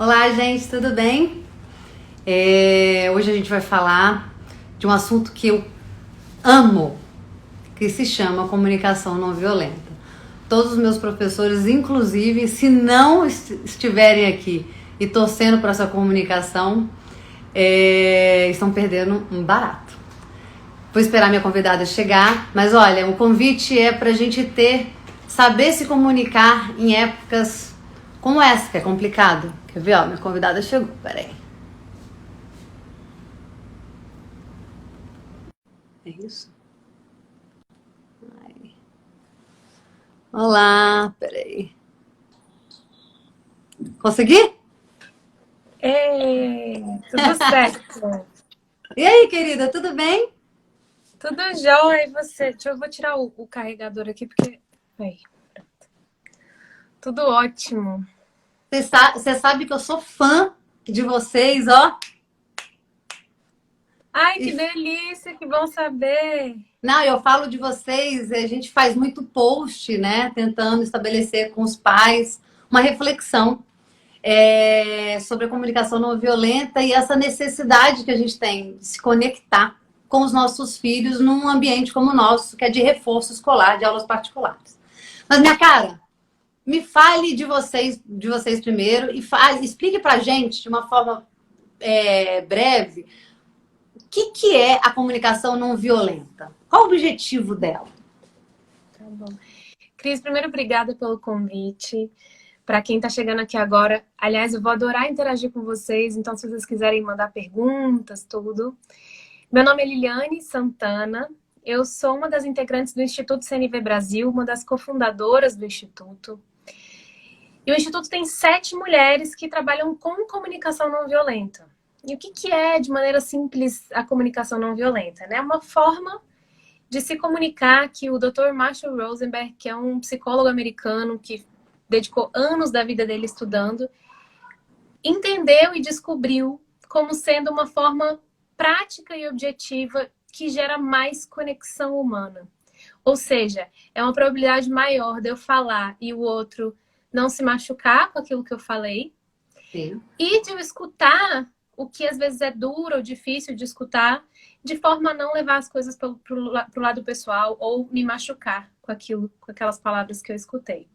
Olá, gente, tudo bem? Hoje a gente vai falar de um assunto que eu amo, que se chama comunicação não violenta. Todos os meus professores, inclusive, se não estiverem aqui e torcendo para essa comunicação, estão perdendo um barato. Vou esperar minha convidada chegar, mas olha, o convite é para a gente saber se comunicar em épocas como essa, que é complicado. Quer ver? Ó, minha convidada chegou, peraí. É isso? Ai. Olá, peraí. Consegui? Ei, tudo certo. E aí, querida, tudo bem? Tudo jóia, e você? Eu vou tirar o carregador aqui, porque... Aí, pronto. Tudo ótimo. Você sabe que eu sou fã de vocês, ó. Ai, que E, delícia, que bom saber. não, eu falo de vocês, a gente faz muito post, né? Tentando estabelecer com os pais uma reflexão sobre a comunicação não violenta e essa necessidade que a gente tem de se conectar com os nossos filhos num ambiente como o nosso, que é de reforço escolar, de aulas particulares. Mas, minha cara, me fale de vocês primeiro e explique pra gente de uma forma breve o que é a comunicação não violenta. Qual o objetivo dela? Tá bom. Cris, primeiro, obrigada pelo convite. Para quem está chegando aqui agora, aliás, eu vou adorar interagir com vocês, então se vocês quiserem mandar perguntas, tudo. Meu nome é Liliane Santana, eu sou uma das integrantes do Instituto CNV Brasil, uma das cofundadoras do Instituto. E o Instituto tem 7 mulheres que trabalham com comunicação não violenta. E o que é, de maneira simples, a comunicação não violenta? É uma forma de se comunicar que o Dr. Marshall Rosenberg, que é um psicólogo americano que dedicou anos da vida dele estudando, entendeu e descobriu como sendo uma forma prática e objetiva que gera mais conexão humana. Ou seja, é uma probabilidade maior de eu falar e o outro não se machucar com aquilo que eu falei. Sim. E de eu escutar o que às vezes é duro ou difícil de escutar, de forma a não levar as coisas para o lado pessoal ou me machucar com aquelas palavras que eu escutei.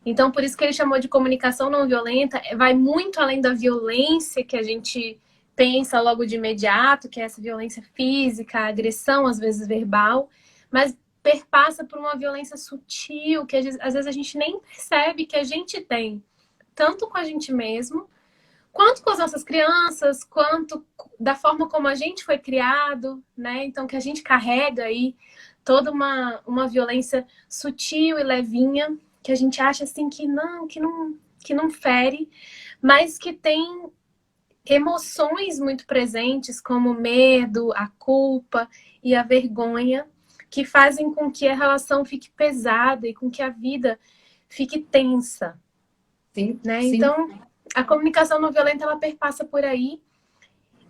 Então, por isso que ele chamou de comunicação não violenta, vai muito além da violência que a gente pensa logo de imediato, que é essa violência física, a agressão, às vezes verbal, mas perpassa por uma violência sutil, que às vezes a gente nem percebe que a gente tem, tanto com a gente mesmo, quanto com as nossas crianças, quanto da forma como a gente foi criado, né? Então, que a gente carrega aí toda uma violência sutil e levinha, que a gente acha assim que não fere, mas que tem emoções muito presentes, como o medo, a culpa e a vergonha, que fazem com que a relação fique pesada e com que a vida fique tensa. Sim, Né? sim. Então, a comunicação não violenta, ela perpassa por aí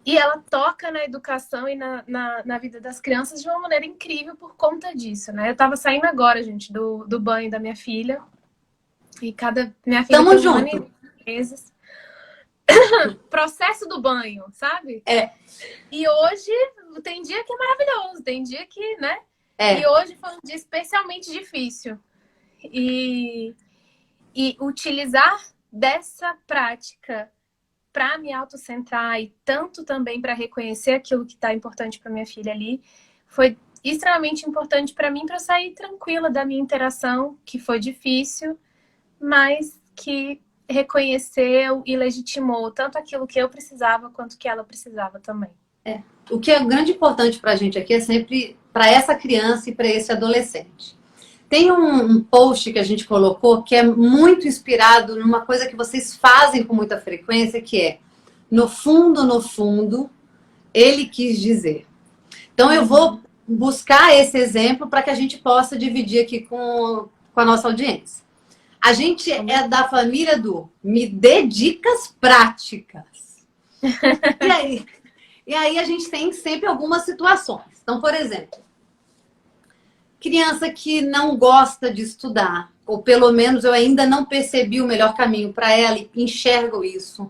e ela toca na educação e na vida das crianças de uma maneira incrível por conta disso, né? Eu tava saindo agora, gente, do banho da minha filha. E minha filha Tamo tem 1 ano junto. e meses. Processo do banho, sabe? É. E hoje tem dia que é maravilhoso, tem dia que, né? É. E hoje foi um dia especialmente difícil. E utilizar dessa prática para me autocentrar e tanto também para reconhecer aquilo que está importante para minha filha ali, foi extremamente importante para mim, para sair tranquila da minha interação, que foi difícil, mas que reconheceu e legitimou tanto aquilo que eu precisava quanto que ela precisava também. O que é grande importante para a gente aqui é sempre para essa criança e para esse adolescente. Tem um post que a gente colocou que é muito inspirado numa coisa que vocês fazem com muita frequência, que é no fundo, ele quis dizer. Então eu vou buscar esse exemplo para que a gente possa dividir aqui com a nossa audiência. A gente é da família do me dê dicas práticas. E aí a gente tem sempre algumas situações. Então, por exemplo, Criança que não gosta de estudar, ou pelo menos eu ainda não percebi o melhor caminho para ela e enxergo isso.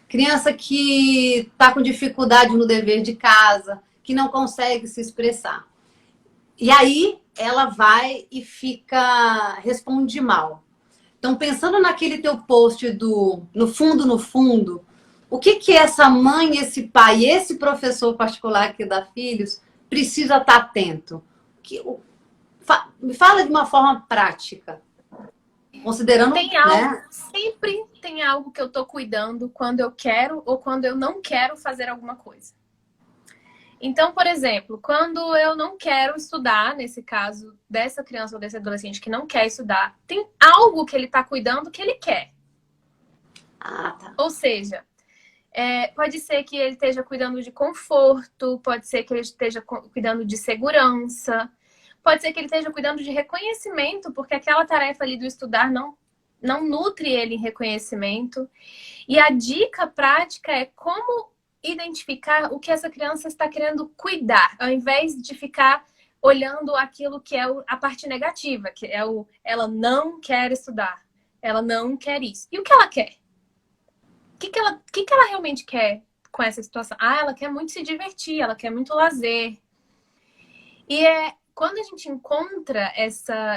Criança que está com dificuldade no dever de casa, que não consegue se expressar. E aí ela vai e responde mal. Então, pensando naquele teu post do no fundo, o que que essa mãe, esse pai, esse professor particular que dá filhos precisa estar atento? Me fala de uma forma prática, considerando, Tem algo, né? sempre tem algo que eu tô cuidando quando eu quero ou quando eu não quero fazer alguma coisa. Então, por exemplo, quando eu não quero estudar, nesse caso dessa criança ou desse adolescente que não quer estudar, tem algo que ele tá cuidando que ele quer. Ah, tá. Ou seja, pode ser que ele esteja cuidando de conforto, pode ser que ele esteja cuidando de segurança, pode ser que ele esteja cuidando de reconhecimento, porque aquela tarefa ali do estudar não nutre ele em reconhecimento. E a dica prática é como identificar o que essa criança está querendo cuidar, ao invés de ficar olhando aquilo que é a parte negativa, que é ela não quer estudar, ela não quer isso. E o que ela quer? O que ela realmente quer com essa situação? Ah, ela quer muito se divertir, ela quer muito lazer. E quando a gente encontra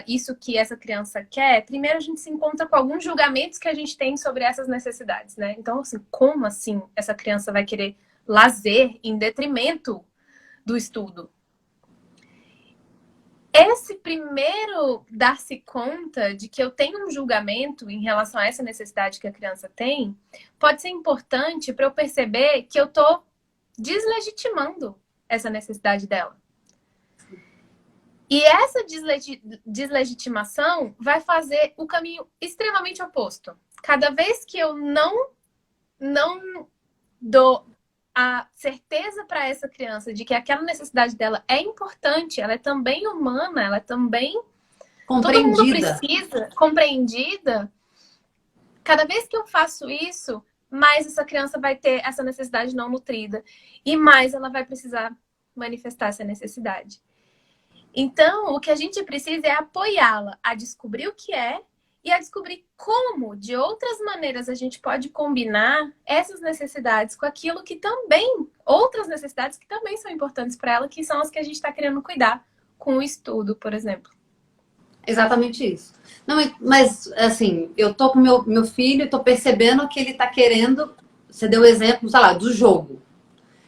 isso que essa criança quer, primeiro a gente se encontra com alguns julgamentos que a gente tem sobre essas necessidades, né? Então, assim, como assim essa criança vai querer lazer em detrimento do estudo? Esse primeiro dar-se conta de que eu tenho um julgamento em relação a essa necessidade que a criança tem, pode ser importante para eu perceber que eu estou deslegitimando essa necessidade dela. E essa deslegitimação vai fazer o caminho extremamente oposto. Cada vez que eu não dou a certeza para essa criança de que aquela necessidade dela é importante, ela é também humana, ela é também... Todo mundo precisa, compreendida. Cada vez que eu faço isso, mais essa criança vai ter essa necessidade não nutrida. E mais ela vai precisar manifestar essa necessidade. Então, o que a gente precisa é apoiá-la a descobrir o que é e a descobrir como, de outras maneiras, a gente pode combinar essas necessidades com aquilo que também, outras necessidades que também são importantes para ela, que são as que a gente está querendo cuidar com o estudo, por exemplo. Exatamente isso. Não, mas, assim, eu tô com meu filho e tô percebendo que ele tá querendo, você deu o exemplo, sei lá, do jogo.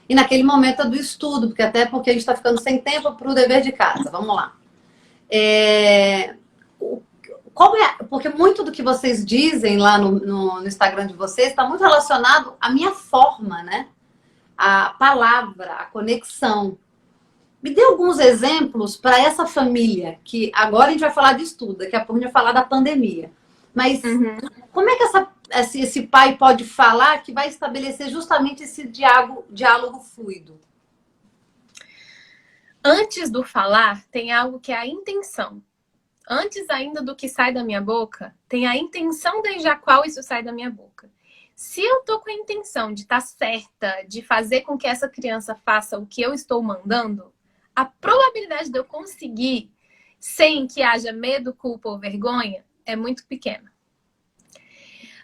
E naquele momento é do estudo, porque até porque a gente está ficando sem tempo para o dever de casa. Vamos lá. Porque muito do que vocês dizem lá no Instagram de vocês está muito relacionado à minha forma, né? A palavra, a conexão. Me dê alguns exemplos para essa família, que agora a gente vai falar de estudo, daqui a pouco a gente vai falar da pandemia. Mas como é que esse pai pode falar que vai estabelecer justamente esse diálogo fluido? Antes do falar, tem algo que é a intenção. Antes ainda do que sai da minha boca, tem a intenção desde a qual isso sai da minha boca. Se eu tô com a intenção de estar certa, de fazer com que essa criança faça o que eu estou mandando, a probabilidade de eu conseguir, sem que haja medo, culpa ou vergonha, é muito pequena.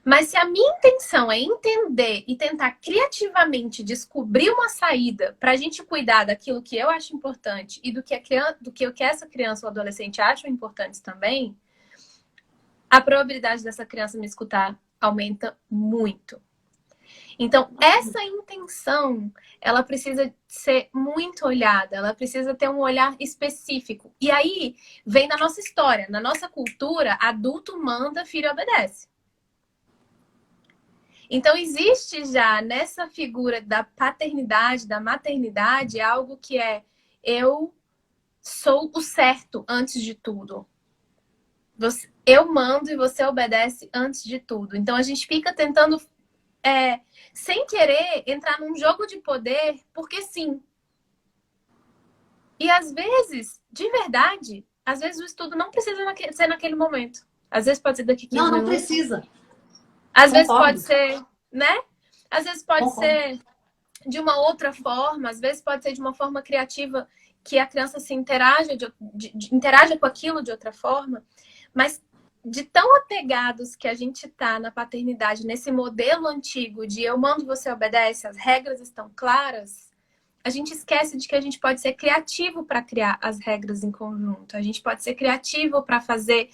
Mas se a minha intenção é entender e tentar criativamente descobrir uma saída para a gente cuidar daquilo que eu acho importante e do que essa criança ou adolescente acham importantes também, a probabilidade dessa criança me escutar aumenta muito. Então, essa intenção, ela precisa ser muito olhada, ela precisa ter um olhar específico. E aí, vem da nossa história, na nossa cultura, adulto manda, filho obedece. Então, existe já nessa figura da paternidade, da maternidade, algo que é eu sou o certo antes de tudo. Eu mando e você obedece antes de tudo. Então, a gente fica tentando, sem querer, entrar num jogo de poder, porque sim. E às vezes, de verdade, às vezes o estudo não precisa ser naquele momento. Às vezes pode ser daqui 15 minutos. Não precisa. Às vezes pode ser, né? Às vezes pode Concordo. ser de uma outra forma, às vezes pode ser de uma forma criativa que a criança se interaja com aquilo de outra forma, mas de tão apegados que a gente tá na paternidade, nesse modelo antigo de eu mando, você obedece, as regras estão claras, a gente esquece de que a gente pode ser criativo para criar as regras em conjunto. A gente pode ser criativo para fazer,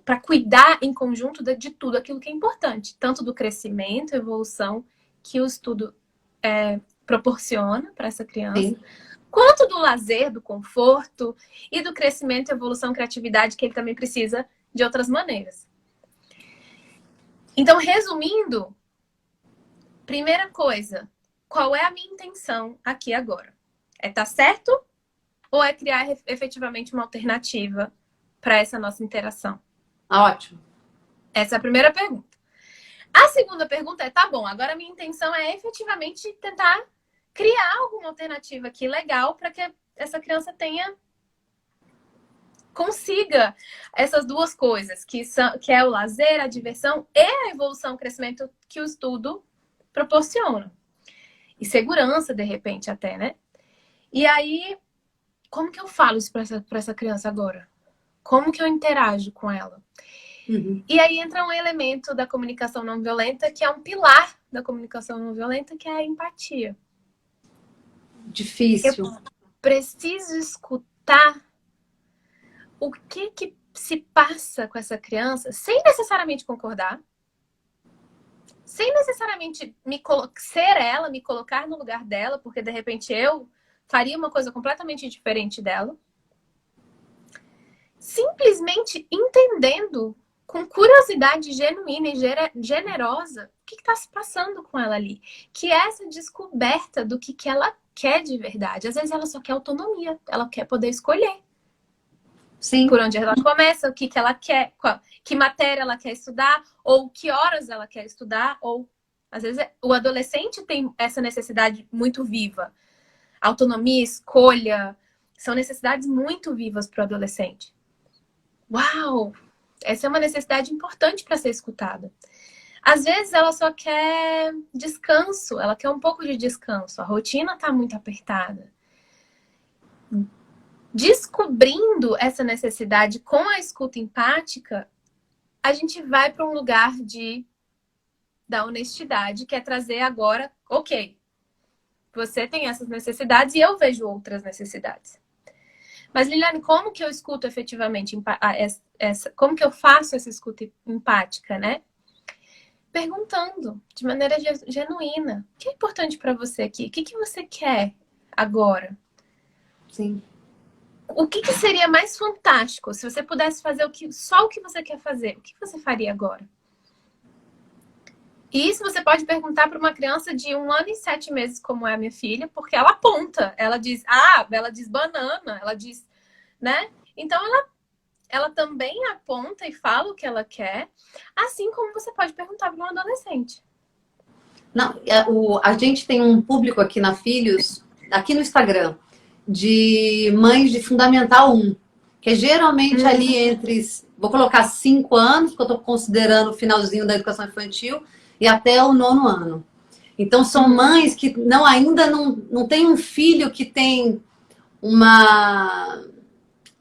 para cuidar em conjunto de tudo aquilo que é importante, tanto do crescimento, evolução que o estudo proporciona para essa criança, Sim. quanto do lazer, do conforto e do crescimento, evolução, criatividade que ele também precisa de outras maneiras. Então, resumindo, primeira coisa, qual é a minha intenção aqui agora? É estar certo ou é criar efetivamente uma alternativa para essa nossa interação? Ótimo. Essa é a primeira pergunta. A segunda pergunta é, tá bom, agora a minha intenção é efetivamente tentar criar alguma alternativa aqui legal para que essa criança consiga essas duas coisas, que é o lazer, a diversão e a evolução, o crescimento que o estudo proporciona. E segurança, de repente, até, né? E aí, como que eu falo isso para essa criança agora? Como que eu interajo com ela? Uhum. E aí entra um elemento da comunicação não violenta, que é um pilar da comunicação não violenta, que é a empatia. Difícil. Eu preciso escutar o que se passa com essa criança, sem necessariamente concordar, sem necessariamente ser ela, me colocar no lugar dela, porque de repente eu faria uma coisa completamente diferente dela. Simplesmente entendendo, com curiosidade genuína e generosa, o que está se passando com ela ali. Que é essa descoberta do que ela quer de verdade. Às vezes ela só quer autonomia, ela quer poder escolher. Sim. Por onde ela começa, o que ela quer, que matéria ela quer estudar, ou que horas ela quer estudar, ou às vezes o adolescente tem essa necessidade muito viva. Autonomia, escolha, são necessidades muito vivas para o adolescente. Uau! Essa é uma necessidade importante para ser escutada. Às vezes ela só quer descanso, ela quer um pouco de descanso, a rotina está muito apertada. Descobrindo essa necessidade com a escuta empática, a gente vai para um lugar da honestidade, que é trazer agora, ok, você tem essas necessidades e eu vejo outras necessidades. Mas, Liliane, como que eu escuto efetivamente, como que eu faço essa escuta empática, né? Perguntando de maneira genuína. O que é importante para você aqui? O que você quer agora? Sim. O que seria mais fantástico se você pudesse fazer só o que você quer fazer? O que você faria agora? E isso você pode perguntar para uma criança de 1 ano e 7 meses, como é a minha filha, porque ela aponta. Ela diz, ela diz banana, ela diz, né? Então, ela também aponta e fala o que ela quer, assim como você pode perguntar para um adolescente. Não, a gente tem um público aqui na Filhos, aqui no Instagram, de mães de Fundamental 1, que é geralmente ali entre, vou colocar 5 anos, porque eu estou considerando o finalzinho da educação infantil, e até o 9º ano. Então, são mães que ainda não tem um filho que tem uma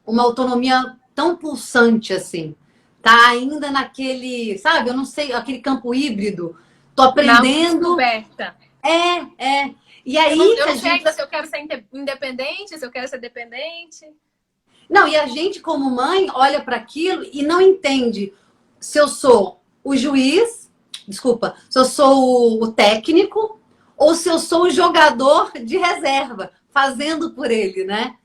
autonomia tão pulsante assim. Tá ainda naquele, sabe, eu não sei, aquele campo híbrido. Tô aprendendo. Descoberta. É. E aí, eu não sei ainda se eu quero ser independente, se eu quero ser dependente. Não, e a gente, como mãe, olha para aquilo e não entende se eu sou o juiz, desculpa, se eu sou o técnico ou se eu sou o jogador de reserva, fazendo por ele, né?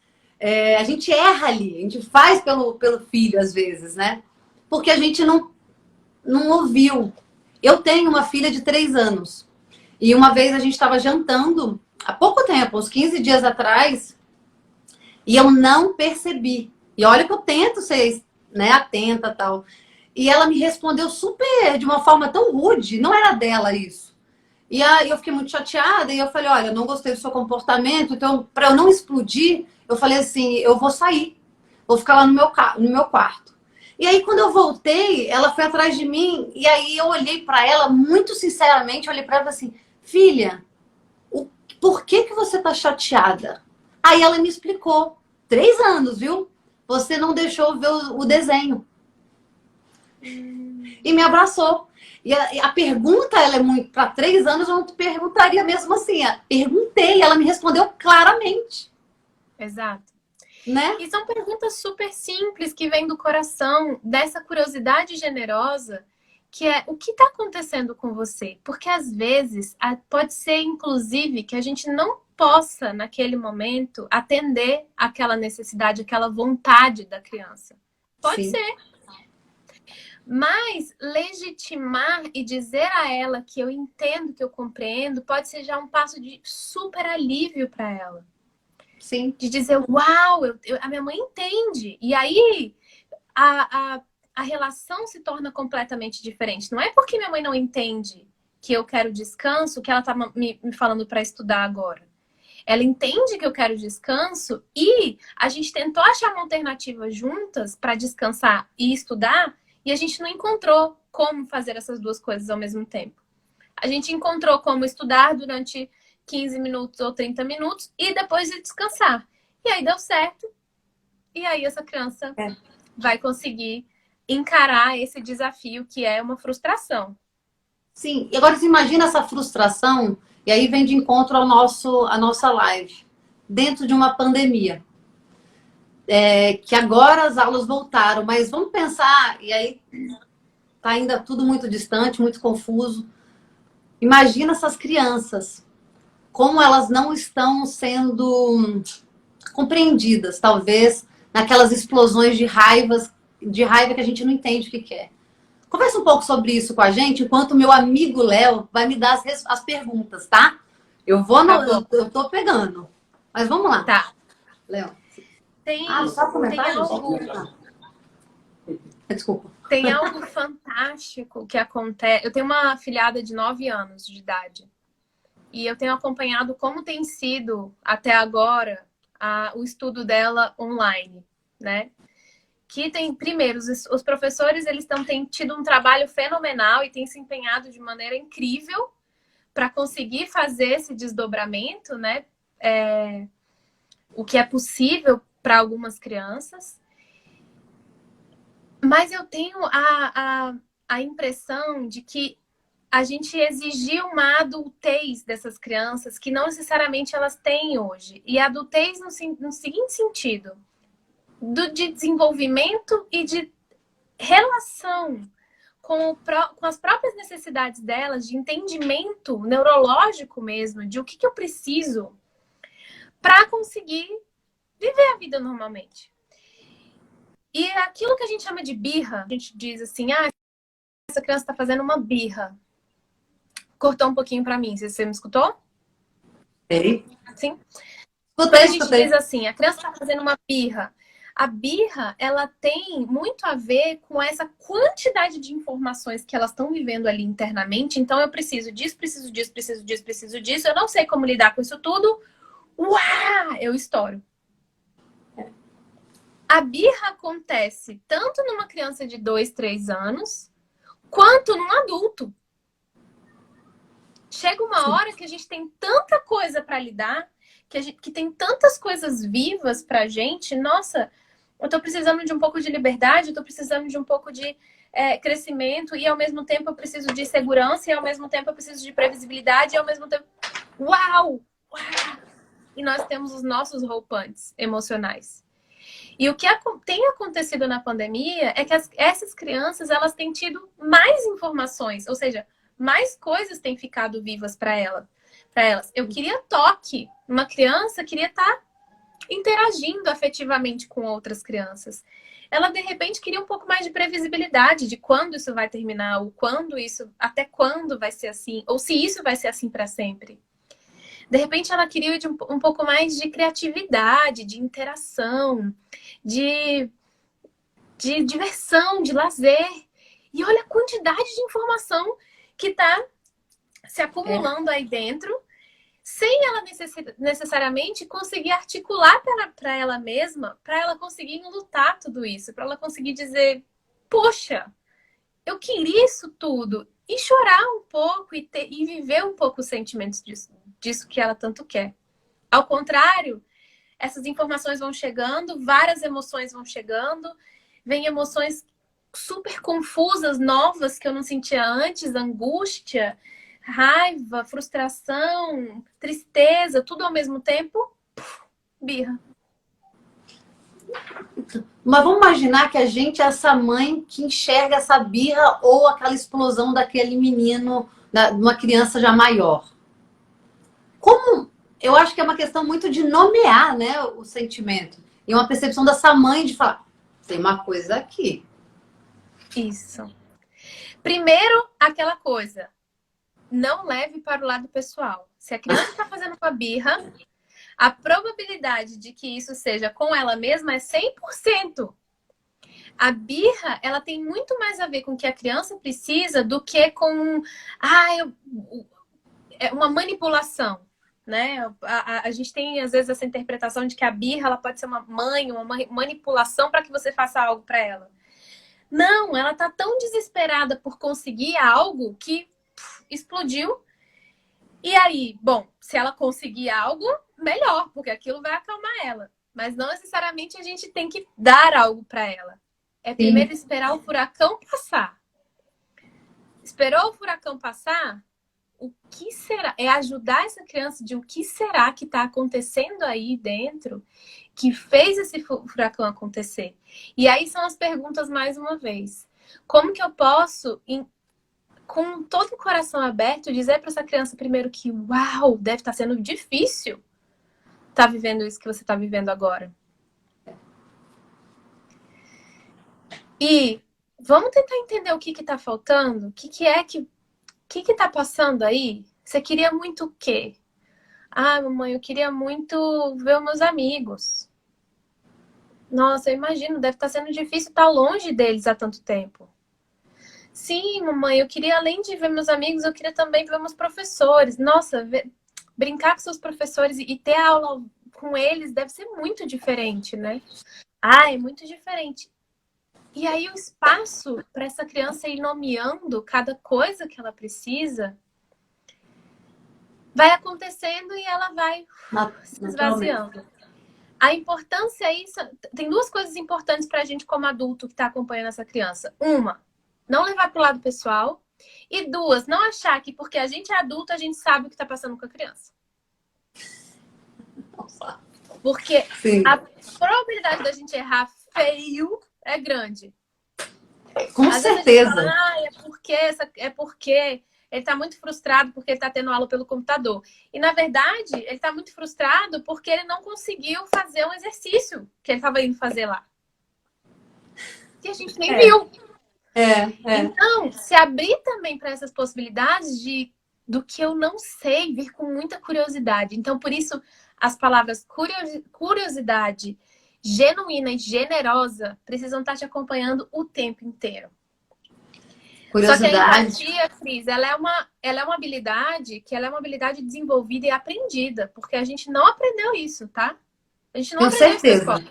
A gente erra ali, a gente faz pelo filho às vezes, né? Porque a gente não ouviu. Eu tenho uma filha de 3 anos e uma vez a gente estava jantando, há pouco tempo, uns 15 dias atrás, e eu não percebi. E olha que eu tento ser, né, atenta e tal. E ela me respondeu super, de uma forma tão rude, não era dela isso. E aí eu fiquei muito chateada e eu falei, olha, eu não gostei do seu comportamento, então para eu não explodir, eu falei assim, eu vou sair, vou ficar lá no meu quarto. E aí quando eu voltei, ela foi atrás de mim e aí eu olhei para ela muito sinceramente, olhei para ela assim, filha, por que você tá chateada? Aí ela me explicou. 3 anos, viu? Você não deixou eu ver o desenho. E me abraçou. E a pergunta, ela é muito... Para 3 anos, eu não te perguntaria mesmo assim. Perguntei, ela me respondeu claramente. Exato. Né? E são perguntas super simples que vêm do coração, dessa curiosidade generosa, que é o que está acontecendo com você? Porque às vezes pode ser, inclusive, que a gente não possa, naquele momento, atender aquela necessidade, aquela vontade da criança. Pode Sim. ser. Mas legitimar e dizer a ela que eu entendo, que eu compreendo, pode ser já um passo de super alívio para ela. Sim. De dizer, uau, a minha mãe entende. E aí a relação se torna completamente diferente. Não é porque minha mãe não entende que eu quero descanso que ela tá me falando para estudar agora. Ela entende que eu quero descanso e a gente tentou achar uma alternativa juntas para descansar e estudar e a gente não encontrou como fazer essas duas coisas ao mesmo tempo. A gente encontrou como estudar durante 15 minutos ou 30 minutos e depois de descansar. E aí deu certo. E aí essa criança vai conseguir encarar esse desafio que é uma frustração. Sim. E agora você imagina essa frustração, e aí vem de encontro a nossa live. Dentro de uma pandemia. Que agora as aulas voltaram, mas vamos pensar, e aí tá ainda tudo muito distante, muito confuso. Imagina essas crianças, como elas não estão sendo compreendidas, talvez, naquelas explosões de raiva que a gente não entende o que é. Conversa um pouco sobre isso com a gente, enquanto meu amigo Léo vai me dar as perguntas, tá? Eu tô pegando. Mas vamos lá. Tá. Léo. Tem só comentar, algo... Desculpa. Tem algo fantástico que acontece. Eu tenho uma afilhada de 9 anos de idade. E eu tenho acompanhado como tem sido, até agora, o estudo dela online, né? Que tem, primeiro, os professores eles têm tido um trabalho fenomenal e têm se empenhado de maneira incrível para conseguir fazer esse desdobramento, né? O que é possível para algumas crianças. Mas eu tenho a impressão de que a gente exigiu uma adultez dessas crianças que não necessariamente elas têm hoje. E adultez no seguinte sentido, de desenvolvimento e de relação com as próprias necessidades delas, de entendimento neurológico mesmo, de o que eu preciso para conseguir viver a vida normalmente. E aquilo que a gente chama de birra, a gente diz assim, essa criança está fazendo uma birra. Cortou um pouquinho para mim, você me escutou? Sim? Quando a gente diz assim, a criança está fazendo uma birra, a birra, ela tem muito a ver com essa quantidade de informações que elas estão vivendo ali internamente. Então, eu preciso disso, preciso disso, preciso disso, preciso disso. Eu não sei como lidar com isso tudo. Uau! Eu estouro. A birra acontece tanto numa criança de 2, 3 anos, quanto num adulto. Chega uma hora que a gente tem tanta coisa para lidar, que tem tantas coisas vivas pra gente. Nossa, eu tô precisando de um pouco de liberdade, eu tô precisando de um pouco de crescimento, e ao mesmo tempo eu preciso de segurança, e ao mesmo tempo eu preciso de previsibilidade, e ao mesmo tempo... Uau! Uau! E nós temos os nossos roupantes emocionais. E o que tem acontecido na pandemia é que essas crianças, elas têm tido mais informações, ou seja, mais coisas têm ficado vivas para elas. Eu queria toque. Uma criança queria estar interagindo afetivamente com outras crianças. Ela, de repente, queria um pouco mais de previsibilidade de quando isso vai terminar, ou até quando vai ser assim, ou se isso vai ser assim para sempre. De repente, ela queria um pouco mais de criatividade, de interação, de diversão, de lazer. E olha a quantidade de informação que está se acumulando aí dentro, sem ela necessariamente conseguir articular para ela mesma, para ela conseguir lutar tudo isso, para ela conseguir dizer, poxa, eu queria isso tudo, e chorar um pouco e viver um pouco os sentimentos disso que ela tanto quer. Ao contrário essas informações vão chegando, várias emoções vão chegando, vem emoções super confusas, novas, que eu não sentia antes, angústia, raiva, frustração, tristeza, tudo ao mesmo tempo, birra. Mas vamos imaginar que a gente é essa mãe que enxerga essa birra ou aquela explosão daquele menino, de uma criança já maior. Como? Eu acho que é uma questão muito de nomear, né, o sentimento. E uma percepção dessa mãe de falar, tem uma coisa aqui. Isso. Primeiro, aquela coisa, não leve para o lado pessoal. Se a criança está fazendo uma birra, a probabilidade de que isso seja com ela mesma é 100%. A birra, ela tem muito mais a ver com o que a criança precisa do que com uma manipulação, né? A gente tem, às vezes, essa interpretação de que a birra ela pode ser uma manipulação para que você faça algo para ela. Não, ela tá tão desesperada por conseguir algo que explodiu. E aí, bom, se ela conseguir algo, melhor, porque aquilo vai acalmar ela. Mas não necessariamente a gente tem que dar algo para ela. É primeiro esperar o furacão passar. Esperou o furacão passar? O que será? É ajudar essa criança de o que será que está acontecendo aí dentro que fez esse furacão acontecer. E aí são as perguntas mais uma vez. Como que eu posso, com todo o coração aberto, dizer para essa criança primeiro que, uau, deve estar sendo difícil estar vivendo isso que você está vivendo agora. E vamos tentar entender o que está faltando, o que é que tá passando aí? Você queria muito o quê? Ah, mamãe, eu queria muito ver os meus amigos. Nossa, eu imagino, deve estar sendo difícil estar longe deles há tanto tempo. Sim, mamãe, eu queria, além de ver meus amigos, eu queria também ver meus professores. Nossa, brincar com seus professores e ter aula com eles deve ser muito diferente, né? Ah, é muito diferente. E aí o espaço para essa criança ir nomeando cada coisa que ela precisa vai acontecendo e ela vai se esvaziando. A importância é isso. Tem duas coisas importantes para a gente como adulto que está acompanhando essa criança. Uma, não levar para o lado pessoal. E duas, não achar que porque a gente é adulto, a gente sabe o que está passando com a criança. Porque Sim. A probabilidade da gente errar feio é grande. Com Às certeza. Fala, é porque ele está muito frustrado porque ele está tendo aula pelo computador. E, na verdade, ele está muito frustrado porque ele não conseguiu fazer um exercício que ele estava indo fazer lá. E a gente nem viu. Então, se abrir também para essas possibilidades do que eu não sei, vir com muita curiosidade. Então, por isso, as palavras curiosidade, genuína e generosa precisam estar te acompanhando o tempo inteiro. Curiosidade. Só que a empatia, Cris, ela é uma habilidade que ela é uma habilidade desenvolvida e aprendida, porque a gente não aprendeu isso, tá? A gente não aprendeu isso na escola.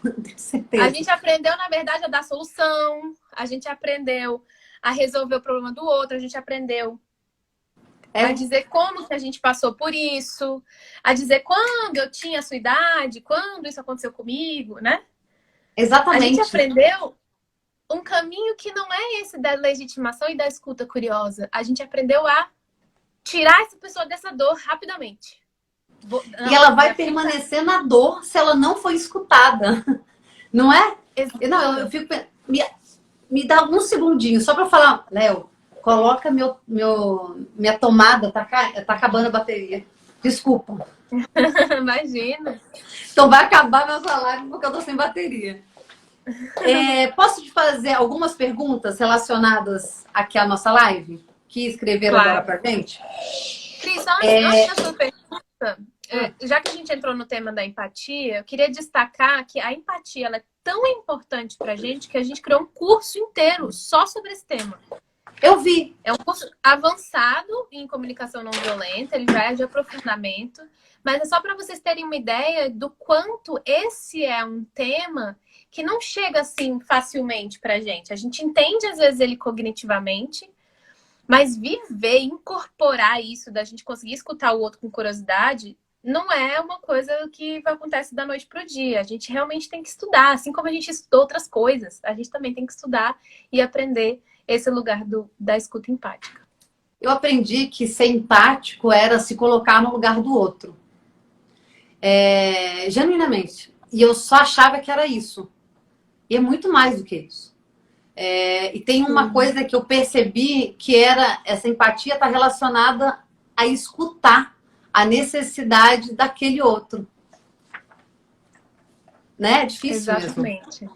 Tenho certeza. A gente aprendeu, na verdade, a dar solução, a gente aprendeu a resolver o problema do outro, a gente aprendeu a dizer como que a gente passou por isso, a dizer quando eu tinha a sua idade, quando isso aconteceu comigo, né? Exatamente. A gente aprendeu um caminho que não é esse da legitimação e da escuta curiosa. A gente aprendeu a tirar essa pessoa dessa dor rapidamente. E ela vai permanecer na dor se ela não for escutada. Não é? Exato. Não, eu fico... Me dá um segundinho, só para falar. Léo, coloca minha tomada, tá acabando a bateria. Desculpa. Imagina. Então vai acabar meu salário porque eu tô sem bateria. Posso te fazer algumas perguntas relacionadas aqui à nossa live? Que escreveram agora pra gente? Cris, antes da sua pergunta, já que a gente entrou no tema da empatia, eu queria destacar que a empatia ela é tão importante pra gente que a gente criou um curso inteiro só sobre esse tema. Eu vi. É um curso avançado em comunicação não violenta, ele já é de aprofundamento, mas é só para vocês terem uma ideia do quanto esse é um tema que não chega assim facilmente pra gente. A gente entende às vezes ele cognitivamente, mas viver, incorporar isso, da gente conseguir escutar o outro com curiosidade, não é uma coisa que acontece da noite para o dia. A gente realmente tem que estudar, assim como a gente estuda outras coisas, a gente também tem que estudar e aprender esse lugar da escuta empática. Eu aprendi que ser empático era se colocar no lugar do outro. Genuinamente. E eu só achava que era isso. E é muito mais do que isso. E tem uma coisa que eu percebi que era essa empatia está relacionada a escutar a necessidade daquele outro. Né? É difícil Exatamente. mesmo.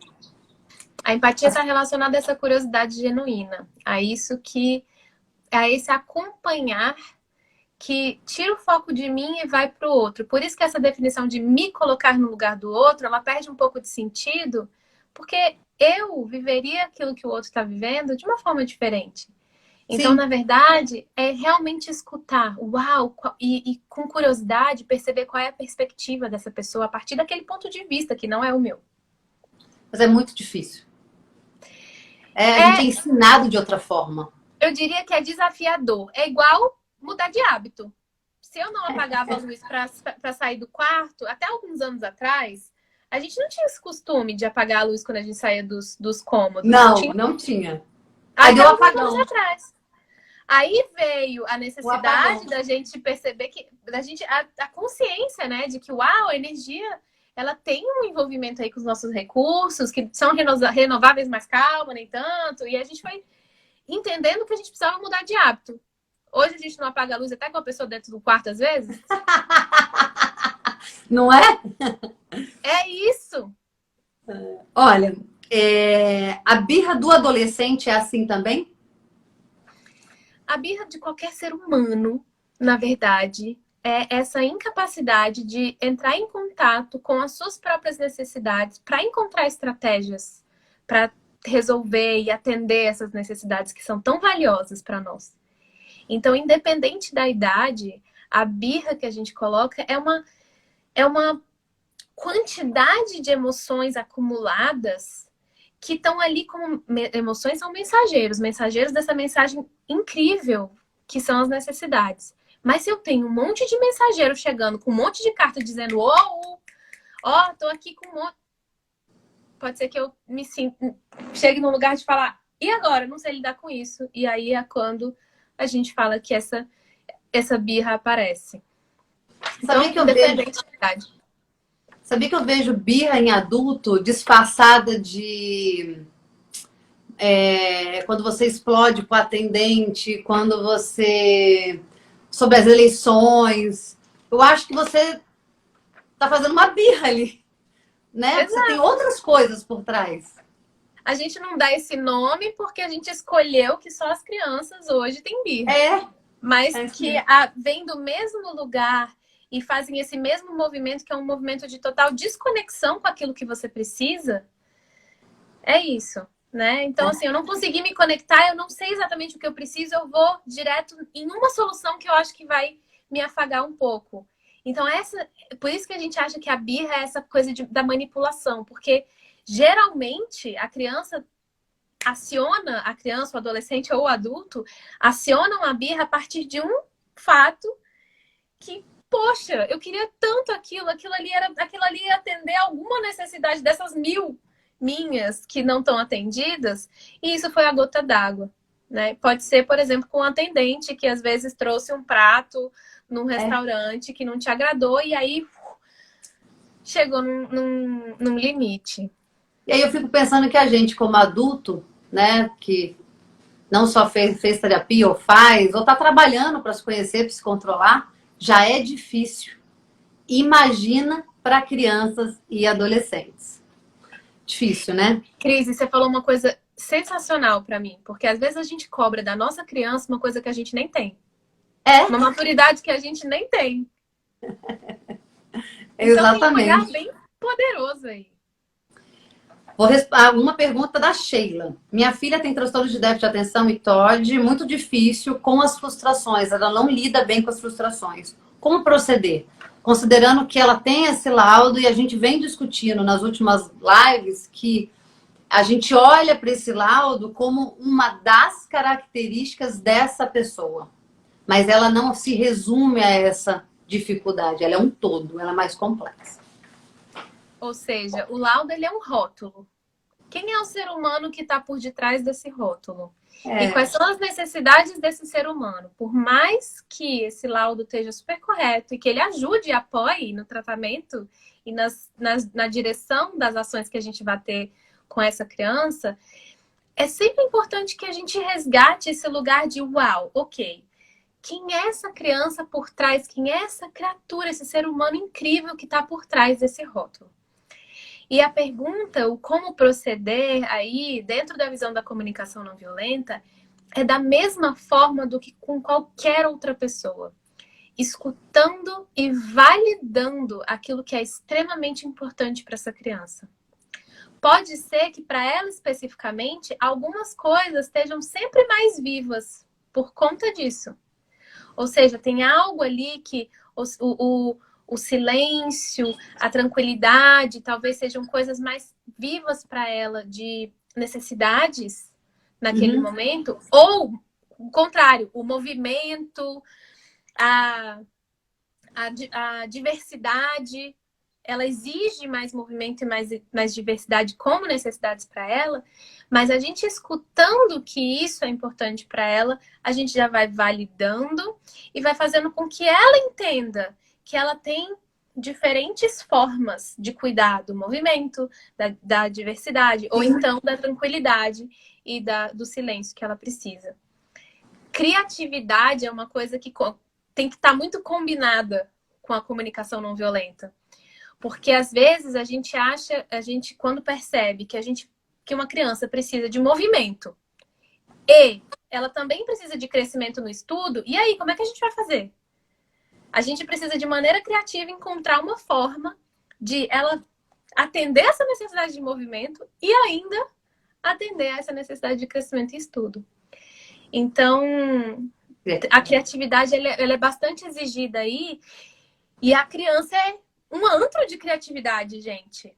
A empatia está relacionada a essa curiosidade genuína, a esse acompanhar que tira o foco de mim e vai para o outro. Por isso que essa definição de me colocar no lugar do outro, ela perde um pouco de sentido, porque eu viveria aquilo que o outro está vivendo de uma forma diferente. Então, Sim. na verdade, é realmente escutar, uau, e com curiosidade perceber qual é a perspectiva dessa pessoa a partir daquele ponto de vista que não é o meu. Mas é muito difícil. A gente é ensinado de outra forma. Eu diria que é desafiador. É igual mudar de hábito. Se eu não apagava a luz para sair do quarto, até alguns anos atrás, a gente não tinha esse costume de apagar a luz quando a gente saía dos cômodos. Não tinha. Aí deu apagão. Anos atrás. Aí veio a necessidade da gente perceber que a consciência, né, de que uau, a energia ela tem um envolvimento aí com os nossos recursos, que são renováveis, mais calma, nem tanto, e a gente foi entendendo que a gente precisava mudar de hábito. Hoje a gente não apaga a luz até com a pessoa dentro do quarto, às vezes. Não é? É isso. Olha, a birra do adolescente é assim também? A birra de qualquer ser humano, na verdade, é essa incapacidade de entrar em contato com as suas próprias necessidades para encontrar estratégias para resolver e atender essas necessidades que são tão valiosas para nós. Então, independente da idade, a birra que a gente coloca é uma quantidade de emoções acumuladas que estão ali como emoções, são mensageiros dessa mensagem incrível que são as necessidades. Mas se eu tenho um monte de mensageiro chegando com um monte de carta dizendo tô aqui com um monte, pode ser que eu chegue num lugar de falar, e agora? Eu não sei lidar com isso. E aí é quando a gente fala que essa birra aparece. Sabia que eu vejo birra em adulto disfarçada de quando você explode com o atendente, quando você sobre as eleições. Eu acho que você tá fazendo uma birra ali, né? Você tem outras coisas por trás. A gente não dá esse nome porque a gente escolheu que só as crianças hoje têm birra. Mas que vem do mesmo lugar e fazem esse mesmo movimento, que é um movimento de total desconexão com aquilo que você precisa. É isso, né? Então, assim, eu não consegui me conectar, eu não sei exatamente o que eu preciso, eu vou direto em uma solução que eu acho que vai me afagar um pouco. Então, por isso que a gente acha que a birra é essa coisa da manipulação, porque geralmente a criança, o adolescente ou o adulto, acionam a birra a partir de um fato que, poxa, eu queria tanto aquilo ali ia atender alguma necessidade dessas 1000 minhas que não estão atendidas, e isso foi a gota d'água, né? Pode ser, por exemplo, com um atendente que às vezes trouxe um prato num restaurante que não te agradou, e aí chegou num limite. E aí eu fico pensando que a gente, como adulto, né, que não só fez terapia ou faz, ou tá trabalhando para se conhecer, para se controlar, já é difícil. Imagina para crianças e adolescentes. Difícil, né? Cris, você falou uma coisa sensacional para mim, porque às vezes a gente cobra da nossa criança uma coisa que a gente nem tem. Uma maturidade que a gente nem tem. Exatamente. Então tem um olhar bem poderoso aí. Uma pergunta da Sheila. Minha filha tem transtorno de déficit de atenção e TOD, muito difícil com as frustrações. Ela não lida bem com as frustrações. Como proceder? Considerando que ela tem esse laudo e a gente vem discutindo nas últimas lives que a gente olha para esse laudo como uma das características dessa pessoa. Mas ela não se resume a essa dificuldade, ela é um todo, ela é mais complexa. Ou seja, o laudo ele é um rótulo. Quem é o ser humano que está por detrás desse rótulo? E quais são as necessidades desse ser humano? Por mais que esse laudo esteja super correto e que ele ajude e apoie no tratamento e na direção das ações que a gente vai ter com essa criança, é sempre importante que a gente resgate esse lugar de uau, ok. Quem é essa criança por trás? Quem é essa criatura, esse ser humano incrível que está por trás desse rótulo? E a pergunta, o como proceder aí, dentro da visão da comunicação não violenta, é da mesma forma do que com qualquer outra pessoa. Escutando e validando aquilo que é extremamente importante para essa criança. Pode ser que para ela especificamente, algumas coisas estejam sempre mais vivas por conta disso. Ou seja, tem algo ali que o silêncio, a tranquilidade, talvez sejam coisas mais vivas para ela, de necessidades naquele momento, ou o contrário, o movimento, a diversidade, ela exige mais movimento e mais diversidade como necessidades para ela, mas a gente escutando que isso é importante para ela, a gente já vai validando e vai fazendo com que ela entenda que ela tem diferentes formas de cuidar do movimento, da diversidade, ou então da tranquilidade e do silêncio que ela precisa. Criatividade é uma coisa que tem que estar muito combinada com a comunicação não violenta. Porque às vezes a gente quando percebe que uma criança precisa de movimento e ela também precisa de crescimento no estudo, e aí, como é que a gente vai fazer? A gente precisa, de maneira criativa, encontrar uma forma de ela atender essa necessidade de movimento e ainda atender a essa necessidade de crescimento e estudo. Então, a criatividade ela é bastante exigida aí, e a criança é um antro de criatividade, gente.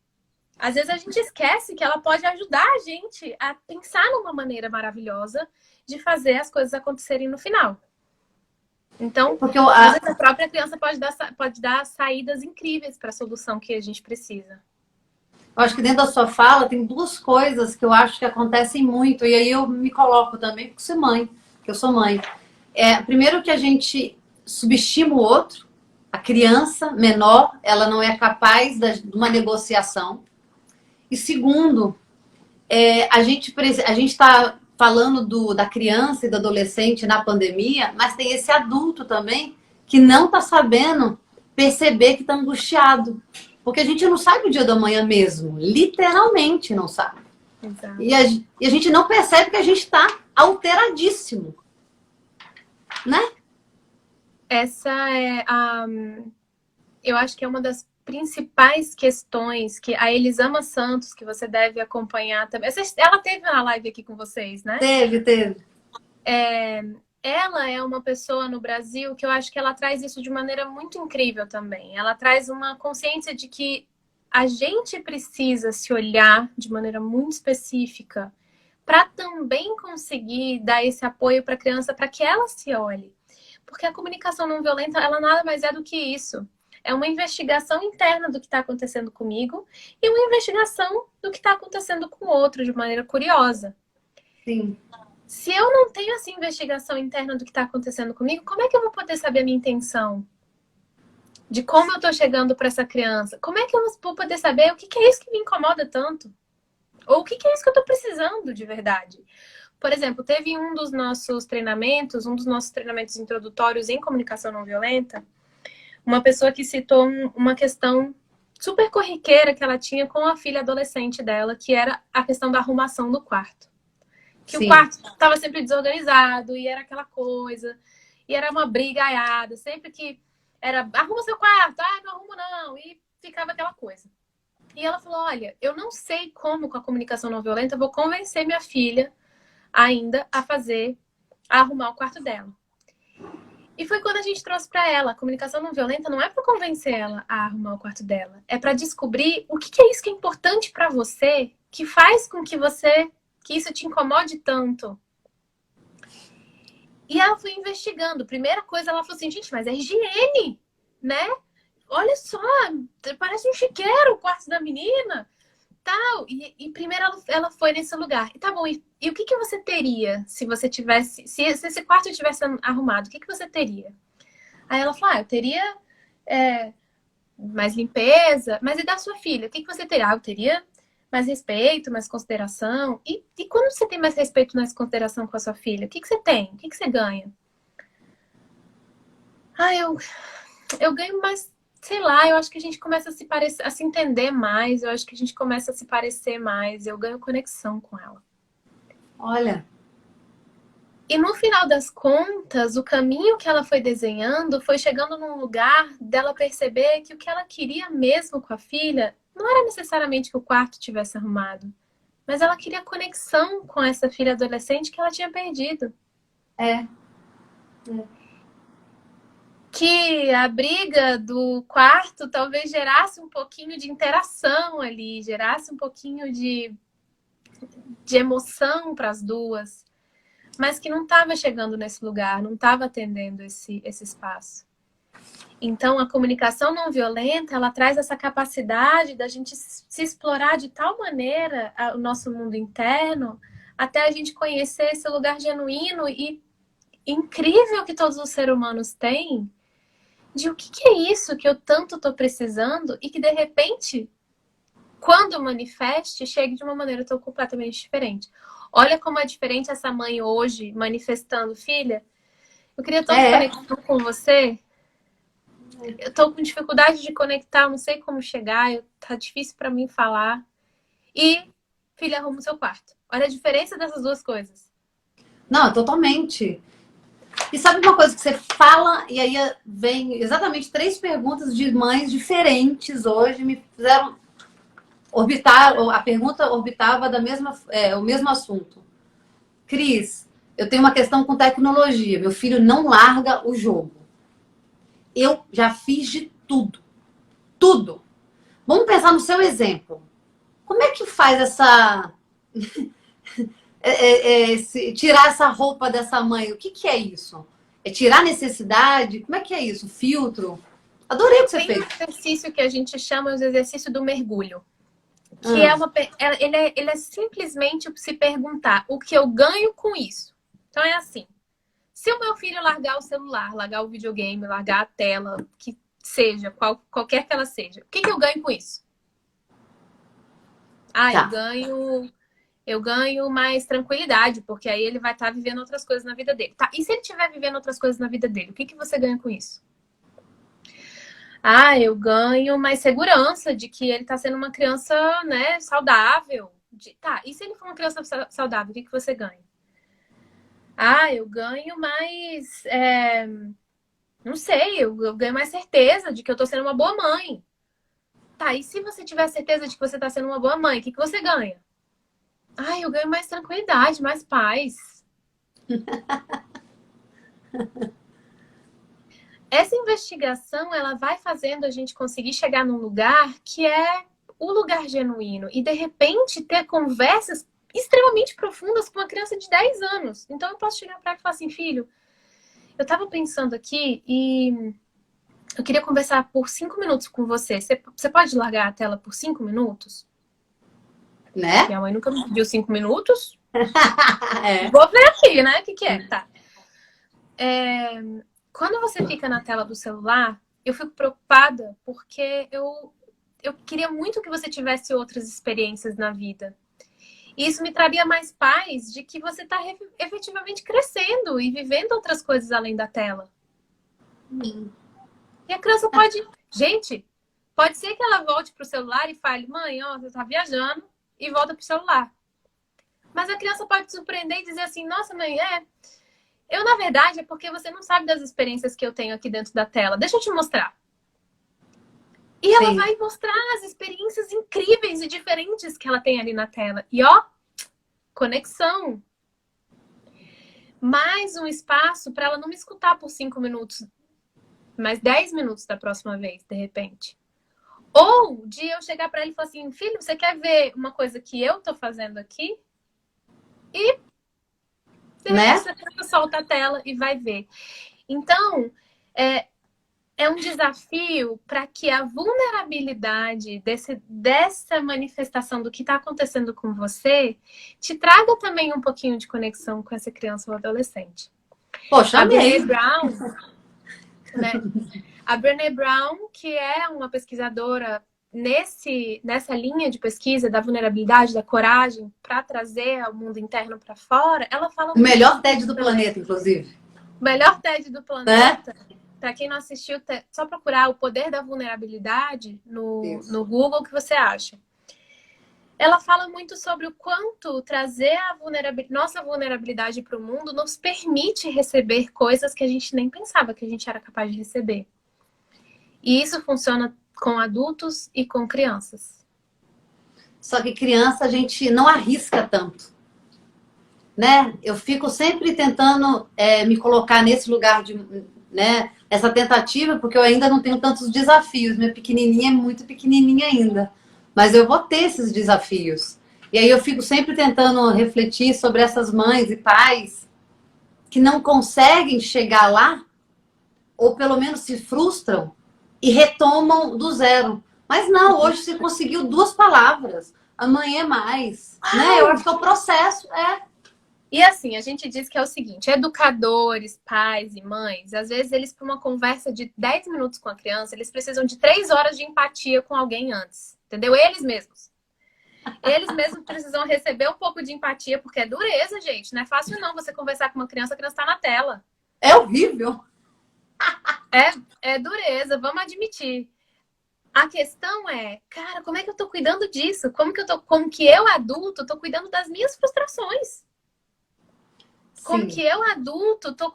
Às vezes a gente esquece que ela pode ajudar a gente a pensar numa maneira maravilhosa de fazer as coisas acontecerem no final. Então, às vezes a própria criança pode dar saídas incríveis para a solução que a gente precisa. Eu acho que dentro da sua fala tem duas coisas que eu acho que acontecem muito, e aí eu me coloco também, porque sou mãe, porque eu sou mãe. Primeiro que a gente subestima o outro, a criança menor, ela não é capaz de uma negociação. E segundo, a gente está falando da criança e do adolescente na pandemia, mas tem esse adulto também que não está sabendo perceber que está angustiado. Porque a gente não sabe o dia da manhã mesmo. Literalmente não sabe. Exato. E a gente não percebe que a gente está alteradíssimo. Né? Essa é eu acho que é uma das principais questões que a Elisama Santos, que você deve acompanhar também. Ela teve na live aqui com vocês, né? Teve. Ela é uma pessoa no Brasil que eu acho que ela traz isso de maneira muito incrível também. Ela traz uma consciência de que a gente precisa se olhar de maneira muito específica para também conseguir dar esse apoio para a criança, para que ela se olhe. Porque a comunicação não violenta, ela nada mais é do que isso. É uma investigação interna do que está acontecendo comigo e uma investigação do que está acontecendo com o outro de maneira curiosa. Sim. Se eu não tenho essa investigação interna do que está acontecendo comigo, como é que eu vou poder saber a minha intenção? De como eu estou chegando para essa criança? Como é que eu vou poder saber o que é isso que me incomoda tanto? Ou o que é isso que eu estou precisando de verdade? Por exemplo, teve um dos nossos treinamentos introdutórios em comunicação não violenta, uma pessoa que citou uma questão super corriqueira que ela tinha com a filha adolescente dela, que era a questão da arrumação do quarto. Que Sim. O quarto estava sempre desorganizado, e era aquela coisa, e era uma brigaiada, sempre que era, arruma seu quarto, não arrumo não, e ficava aquela coisa. E ela falou, olha, eu não sei como com a comunicação não violenta eu vou convencer minha filha ainda a arrumar o quarto dela. E foi quando a gente trouxe para ela, a comunicação não violenta não é para convencer ela a arrumar o quarto dela, é para descobrir o que é isso que é importante para você, que faz com que isso te incomode tanto. E ela foi investigando. Primeira coisa, ela falou assim, gente, mas é higiene. né? Olha só, parece um chiqueiro o quarto da menina. Tal. E primeiro ela foi nesse lugar. E tá bom, e o que que você teria se você tivesse. Se esse quarto tivesse arrumado, o que que você teria? Aí ela falou: eu teria mais limpeza. Mas e da sua filha? O que que você teria? Eu teria mais respeito, mais consideração. E quando você tem mais respeito, mais consideração com a sua filha, o que que você tem? O que que você ganha? Ah, eu ganho mais, sei lá, eu acho que a gente começa a se parecer, a se entender mais, eu acho que a gente começa a se parecer mais, eu ganho conexão com ela. Olha, E no final das contas, o caminho que ela foi desenhando foi chegando num lugar dela perceber que o que ela queria mesmo com a filha não era necessariamente que o quarto tivesse arrumado, mas ela queria conexão com essa filha adolescente que ela tinha perdido. é. Que a briga do quarto talvez gerasse um pouquinho de interação ali, gerasse um pouquinho de emoção para as duas, mas que não estava chegando nesse lugar, não estava atendendo esse espaço. Então, a comunicação não violenta, ela traz essa capacidade da gente se explorar de tal maneira o nosso mundo interno, até a gente conhecer esse lugar genuíno e incrível que todos os seres humanos têm, de o que é isso que eu tanto estou precisando e que, de repente, quando manifeste, chegue de uma maneira tão completamente diferente. Olha como é diferente essa mãe hoje manifestando, filha, eu queria tanto É. conectar com você, eu estou com dificuldade de conectar, não sei como chegar, tá difícil para mim falar. E, filha, arruma o seu quarto. Olha a diferença dessas duas coisas. Não, totalmente. E sabe uma coisa que você fala, e aí vem exatamente três perguntas de mães diferentes hoje, me fizeram orbitar, a pergunta orbitava o mesmo assunto. Cris, eu tenho uma questão com tecnologia, meu filho não larga o jogo. Eu já fiz de tudo, tudo. Vamos pensar no seu exemplo. Como é que faz tirar essa roupa dessa mãe? O que que é isso? É tirar a necessidade? Como é que é isso? Filtro? Adorei o que você Tem um fez. exercício que a gente chama de exercício do mergulho, que Ah, ele é simplesmente se perguntar o que eu ganho com isso. Então é assim, se o meu filho largar o celular, largar o videogame, largar a tela, que seja, qualquer que ela seja, o que eu ganho com isso? Ah, tá. eu ganho mais tranquilidade, porque aí ele vai estar vivendo outras coisas na vida dele. Tá, e se ele estiver vivendo outras coisas na vida dele, o que você ganha com isso? Ah, eu ganho mais segurança de que ele está sendo uma criança, né, saudável. Tá, e se ele for uma criança saudável, o que você ganha? Ah, eu ganho mais. Não sei, eu ganho mais certeza de que eu estou sendo uma boa mãe. Tá, e se você tiver certeza de que você está sendo uma boa mãe, o que você ganha? Ah, eu ganho mais tranquilidade, mais paz. Essa investigação, ela vai fazendo a gente conseguir chegar num lugar que é o lugar genuíno e, de repente, ter conversas extremamente profundas com uma criança de 10 anos. Então, eu posso chegar para ela e falar assim, filho, eu estava pensando aqui e eu queria conversar por 5 minutos com você. Você pode largar a tela por 5 minutos? Né? Minha mãe nunca me pediu 5 minutos. É. Vou ver aqui, né? O que é? Tá. Quando você fica na tela do celular, eu fico preocupada porque eu queria muito que você tivesse outras experiências na vida. E isso me traria mais paz de que você está efetivamente crescendo e vivendo outras coisas além da tela. E a criança pode. Gente, pode ser que ela volte para o celular e fale: mãe, ó, você está viajando, e volta para o celular. Mas a criança pode te surpreender e dizer assim: nossa, mãe, eu, na verdade, é porque você não sabe das experiências que eu tenho aqui dentro da tela. Deixa eu te mostrar. E ela Sim. vai mostrar as experiências incríveis e diferentes que ela tem ali na tela. E ó, conexão. Mais um espaço para ela não me escutar por 5 minutos, mais 10 minutos da próxima vez, de repente. Ou de eu chegar para ele e falar assim: filho, você quer ver uma coisa que eu tô fazendo aqui? E de repente Né? você solta a tela e vai ver. Então, é, é um desafio para que a vulnerabilidade dessa manifestação do que está acontecendo com você te traga também um pouquinho de conexão com essa criança ou adolescente. Poxa, A amei. Brené Brown, né? A Brené Brown, que é uma pesquisadora nessa linha de pesquisa da vulnerabilidade, da coragem, para trazer o mundo interno para fora, ela fala O melhor TED do planeta, inclusive. O melhor TED do planeta. Né? Para quem não assistiu, só procurar o poder da vulnerabilidade no Google, que você acha. Ela fala muito sobre o quanto trazer nossa vulnerabilidade para o mundo nos permite receber coisas que a gente nem pensava que a gente era capaz de receber. E isso funciona com adultos e com crianças. Só que criança a gente não arrisca tanto. Né? Eu fico sempre tentando me colocar nesse lugar de... Né, essa tentativa, porque eu ainda não tenho tantos desafios. Minha pequenininha é muito pequenininha ainda. Mas eu vou ter esses desafios. E aí eu fico sempre tentando refletir sobre essas mães e pais que não conseguem chegar lá, ou pelo menos se frustram e retomam do zero. Mas não, hoje você conseguiu 2 palavras. Amanhã é mais. Né? Eu acho que é o processo. E assim, a gente diz que é o seguinte, educadores, pais e mães, às vezes eles, para uma conversa de 10 minutos com a criança, eles precisam de 3 horas de empatia com alguém antes. Entendeu? Eles mesmos. Eles mesmos precisam receber um pouco de empatia, porque é dureza, gente. Não é fácil não você conversar com uma criança, a criança tá na tela. É horrível. É dureza, vamos admitir. A questão é, cara, como é que eu tô cuidando disso? Como que eu adulto, tô cuidando das minhas frustrações? Como que eu, adulto, tô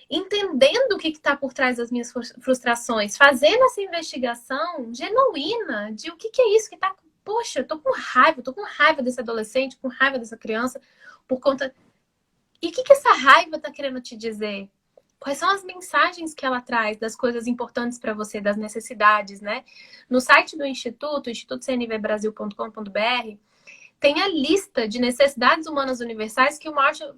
entendendo o que está por trás das minhas frustrações, fazendo essa investigação genuína de o que é isso que tá... Poxa, eu tô com raiva desse adolescente, com raiva dessa criança, por conta... E o que essa raiva tá querendo te dizer? Quais são as mensagens que ela traz das coisas importantes para você, das necessidades, né? No site do Instituto, institutocnvbrasil.com.br, tem a lista de necessidades humanas universais que o Marshall,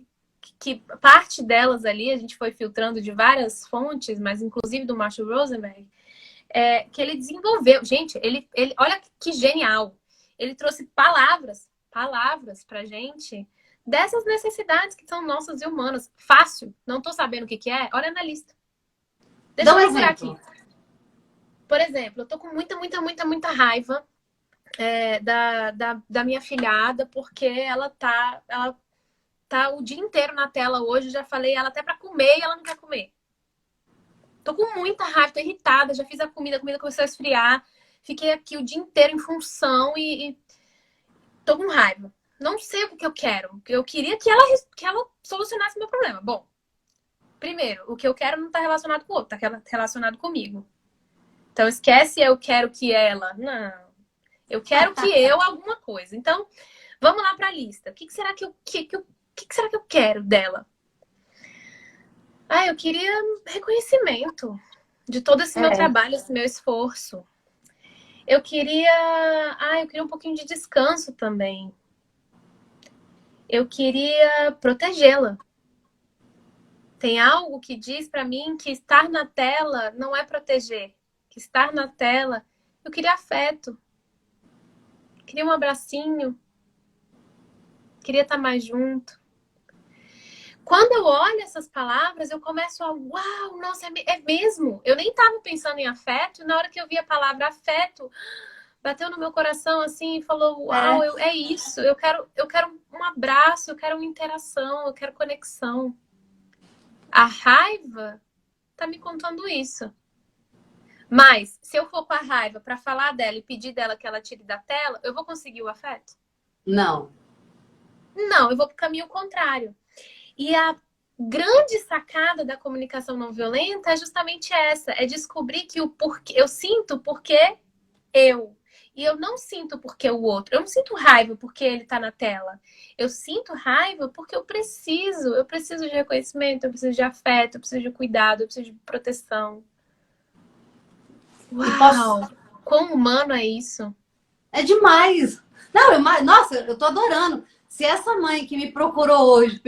que parte delas ali, a gente foi filtrando de várias fontes, mas inclusive do Marshall Rosenberg, que ele desenvolveu. Gente, ele olha que genial. Ele trouxe palavras pra gente dessas necessidades que são nossas e humanas. Fácil. Não tô sabendo o que é? Olha na lista. Deixa eu procurar aqui. Por exemplo, eu tô com muita raiva da minha filhada, porque ela tá o dia inteiro na tela hoje, já falei ela até pra comer e ela não quer comer. Tô com muita raiva, tô irritada, já fiz a comida começou a esfriar, fiquei aqui o dia inteiro em função e tô com raiva. Não sei o que eu quero. Eu queria que ela solucionasse meu problema. Bom, primeiro, o que eu quero não tá relacionado com o outro, tá relacionado comigo. Então esquece eu quero que ela. Não. Eu quero que eu alguma coisa. Então, vamos lá pra lista. O que será que eu quero dela? Eu queria reconhecimento de todo esse meu trabalho, esse meu esforço. Eu queria um pouquinho de descanso também. Eu queria protegê-la. Tem algo que diz pra mim que estar na tela não é proteger. Que estar na tela, eu queria afeto. Queria um abracinho. Queria estar mais junto. Quando eu olho essas palavras, eu começo a... Uau, nossa, é mesmo. Eu nem estava pensando em afeto. Na hora que eu vi a palavra afeto, bateu no meu coração assim e falou... Uau, é isso. Eu quero um abraço, eu quero uma interação, eu quero conexão. A raiva tá me contando isso. Mas, se eu for com a raiva para falar dela e pedir dela que ela tire da tela, eu vou conseguir o afeto? Não. Não, eu vou pro caminho contrário. E a grande sacada da comunicação não violenta é justamente essa. É descobrir que eu sinto porque eu. E eu não sinto porque o outro. Eu não sinto raiva porque ele tá na tela. Eu sinto raiva porque eu preciso. Eu preciso de reconhecimento, eu preciso de afeto, eu preciso de cuidado, eu preciso de proteção. Uau! Quão humano é isso? É demais. Não, nossa, eu tô adorando. Se essa mãe que me procurou hoje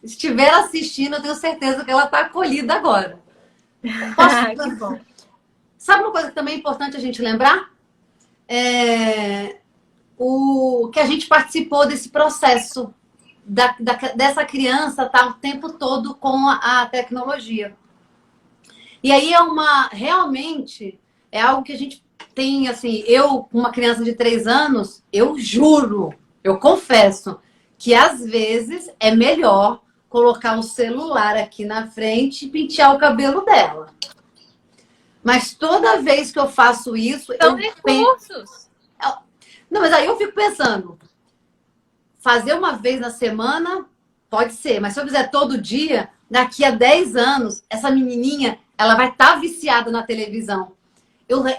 estiver assistindo, eu tenho certeza que ela tá acolhida agora. Que bom. Sabe uma coisa que também é importante a gente lembrar? Que a gente participou desse processo dessa criança estar o tempo todo com a tecnologia. E aí realmente é algo que a gente tem, assim, eu, uma criança de 3 anos, eu juro, eu confesso, que às vezes é melhor colocar um celular aqui na frente e pentear o cabelo dela. Mas toda vez que eu faço isso, São recursos. Não, mas aí eu fico pensando, fazer uma vez na semana, pode ser, mas se eu fizer todo dia, daqui a 10 anos, essa menininha, ela vai estar viciada na televisão.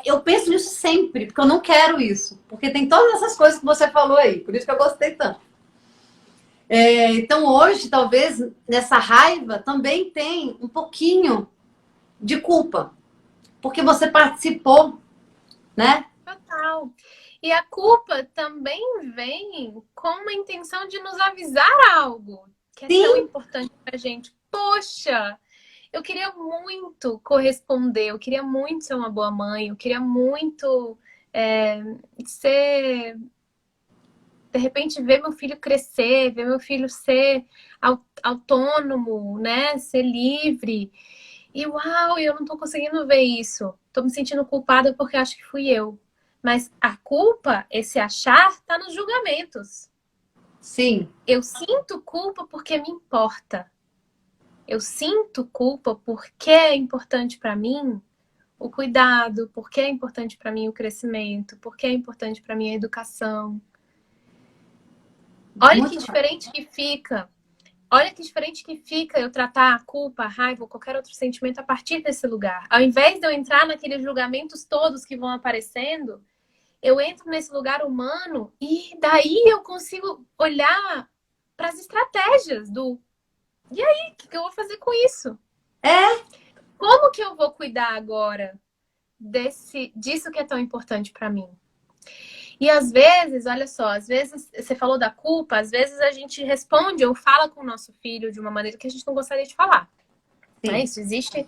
Eu penso nisso sempre, porque eu não quero isso. Porque tem todas essas coisas que você falou aí, por isso que eu gostei tanto. Então hoje, talvez, nessa raiva, também tem um pouquinho de culpa. Porque você participou, né? Total. E a culpa também vem com uma intenção de nos avisar algo que é tão importante pra gente. Poxa, eu queria muito corresponder, eu queria muito ser uma boa mãe, eu queria muito ser, de repente, ver meu filho crescer, ver meu filho ser autônomo, né? Ser livre. E uau, eu não tô conseguindo ver isso. Tô me sentindo culpada porque acho que fui eu. Mas a culpa, esse achar, tá nos julgamentos. Sim. Eu sinto culpa porque me importa. Eu sinto culpa porque é importante para mim o cuidado, porque é importante para mim o crescimento, porque é importante para mim a educação. Olha que diferente que fica. Olha que diferente que fica eu tratar a culpa, a raiva ou qualquer outro sentimento a partir desse lugar. Ao invés de eu entrar naqueles julgamentos todos que vão aparecendo, eu entro nesse lugar humano e daí eu consigo olhar para as estratégias do e aí, o que eu vou fazer com isso? Como que eu vou cuidar agora disso que é tão importante para mim? E às vezes, olha só, às vezes você falou da culpa, às vezes a gente responde ou fala com o nosso filho de uma maneira que a gente não gostaria de falar. Isso existe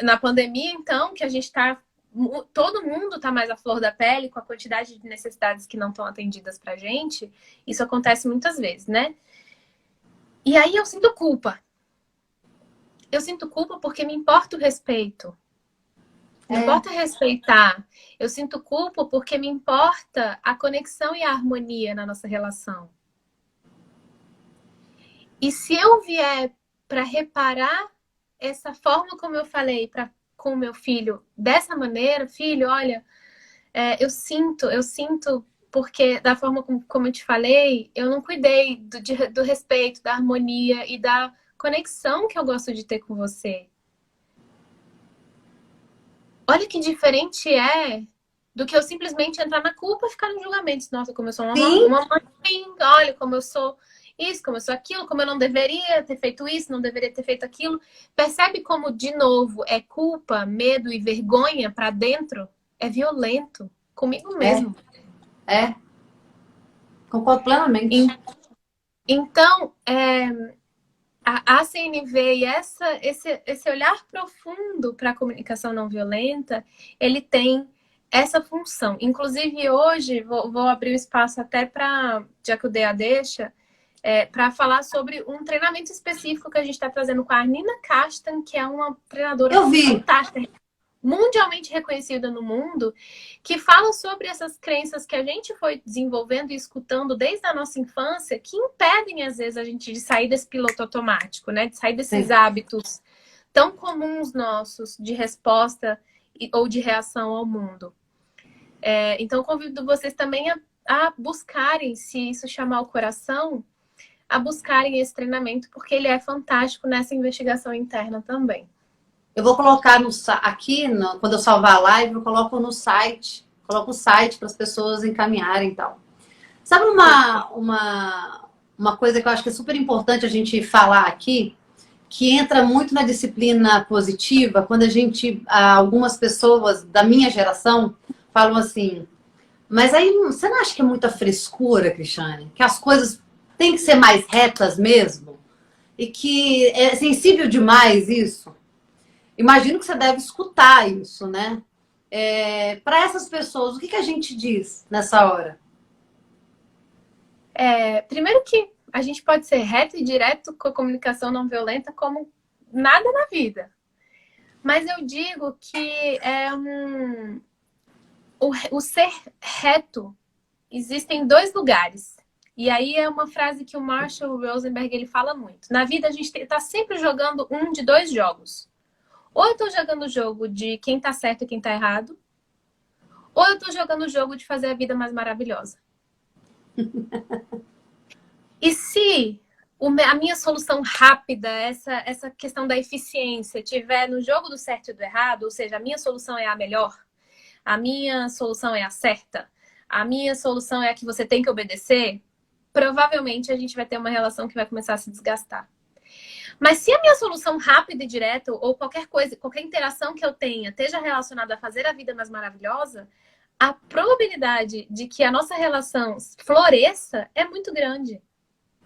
na pandemia, então, que a gente está todo mundo está mais à flor da pele com a quantidade de necessidades que não estão atendidas pra gente. Isso acontece muitas vezes, né? E aí eu sinto culpa. Eu sinto culpa porque me importa o respeito. Me importa respeitar. Eu sinto culpa porque me importa a conexão e a harmonia na nossa relação. E se eu vier para reparar essa forma como eu falei com o meu filho dessa maneira, filho, olha, eu sinto porque da forma como eu te falei, eu não cuidei do respeito, da harmonia e da conexão que eu gosto de ter com você. Olha que diferente é do que eu simplesmente entrar na culpa e ficar no julgamento. Nossa, como eu sou uma mãe, olha como eu sou isso, como eu sou aquilo, como eu não deveria ter feito isso, não deveria ter feito aquilo. Percebe como, de novo, é culpa, medo e vergonha para dentro? É violento. Comigo mesmo. Concordo plenamente. Então, a CNV e esse olhar profundo para a comunicação não violenta, ele tem essa função. Inclusive, hoje, vou abrir o espaço até para, já que o DEA deixa, para falar sobre um treinamento específico que a gente está trazendo com a Nina Kastan, que é uma treinadora fantástica, mundialmente reconhecida no mundo, que fala sobre essas crenças que a gente foi desenvolvendo e escutando desde a nossa infância, que impedem, às vezes, a gente de sair desse piloto automático, né? De sair desses hábitos tão comuns nossos de resposta ou de reação ao mundo. Então, convido vocês também a buscarem, se isso chamar o coração, a buscarem esse treinamento, porque ele é fantástico nessa investigação interna também. Eu vou colocar aqui, quando eu salvar a live, eu coloco no site, coloco o site para as pessoas encaminharem e tal. Sabe uma coisa que eu acho que é super importante a gente falar aqui, que entra muito na disciplina positiva, quando algumas pessoas da minha geração falam assim, mas aí você não acha que é muita frescura, Cristiane? Que as coisas têm que ser mais retas mesmo? E que é sensível demais isso? Imagino que você deve escutar isso, né? Para essas pessoas, o que a gente diz nessa hora? Primeiro que a gente pode ser reto e direto com a comunicação não violenta como nada na vida. Mas eu digo que o ser reto existem dois lugares. E aí é uma frase que o Marshall Rosenberg ele fala muito. Na vida a gente está sempre jogando um de dois jogos. Ou eu estou jogando o jogo de quem está certo e quem está errado, ou eu estou jogando o jogo de fazer a vida mais maravilhosa. E se a minha solução rápida, essa questão da eficiência, tiver no jogo do certo e do errado, ou seja, a minha solução é a melhor, a minha solução é a certa, a minha solução é a que você tem que obedecer, provavelmente a gente vai ter uma relação que vai começar a se desgastar. Mas se a minha solução rápida e direta, ou qualquer coisa, qualquer interação que eu tenha, esteja relacionada a fazer a vida mais maravilhosa, a probabilidade de que a nossa relação floresça é muito grande.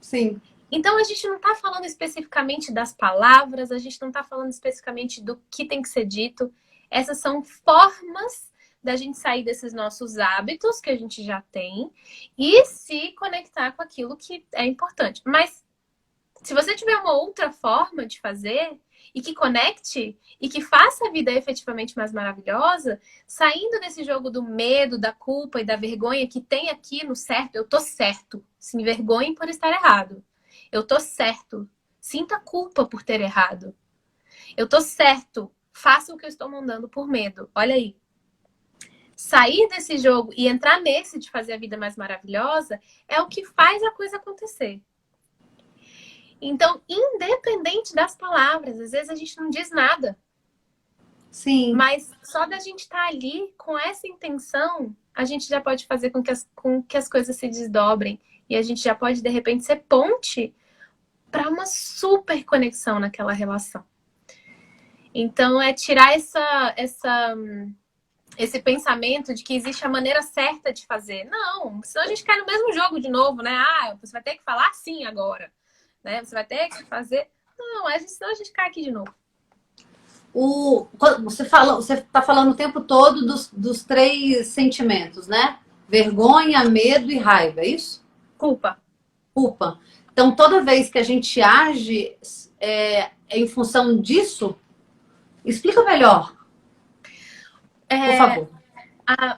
Sim. Então, a gente não está falando especificamente das palavras, a gente não está falando especificamente do que tem que ser dito. Essas são formas da gente sair desses nossos hábitos que a gente já tem e se conectar com aquilo que é importante. Mas se você tiver uma outra forma de fazer e que conecte e que faça a vida efetivamente mais maravilhosa, saindo desse jogo do medo, da culpa e da vergonha que tem aqui no certo, eu tô certo, se envergonhe por estar errado. Eu tô certo, sinta culpa por ter errado. Eu tô certo, faça o que eu estou mandando por medo. Olha aí. Sair desse jogo e entrar nesse de fazer a vida mais maravilhosa é o que faz a coisa acontecer. Então, independente das palavras, às vezes a gente não diz nada. Sim. Mas só da gente estar ali com essa intenção, a gente já pode fazer com que as coisas se desdobrem. E a gente já pode, de repente, ser ponte para uma super conexão naquela relação. Então, é tirar esse pensamento de que existe a maneira certa de fazer. Não, senão a gente cai no mesmo jogo de novo, né? Ah, você vai ter que falar assim agora. Né? Você vai ter que fazer. Não, senão a gente cai aqui de novo. Você está falando o tempo todo dos três sentimentos, né? Vergonha, medo e raiva, é isso? Culpa. Culpa. Então, toda vez que a gente age em função disso, explica melhor, por favor.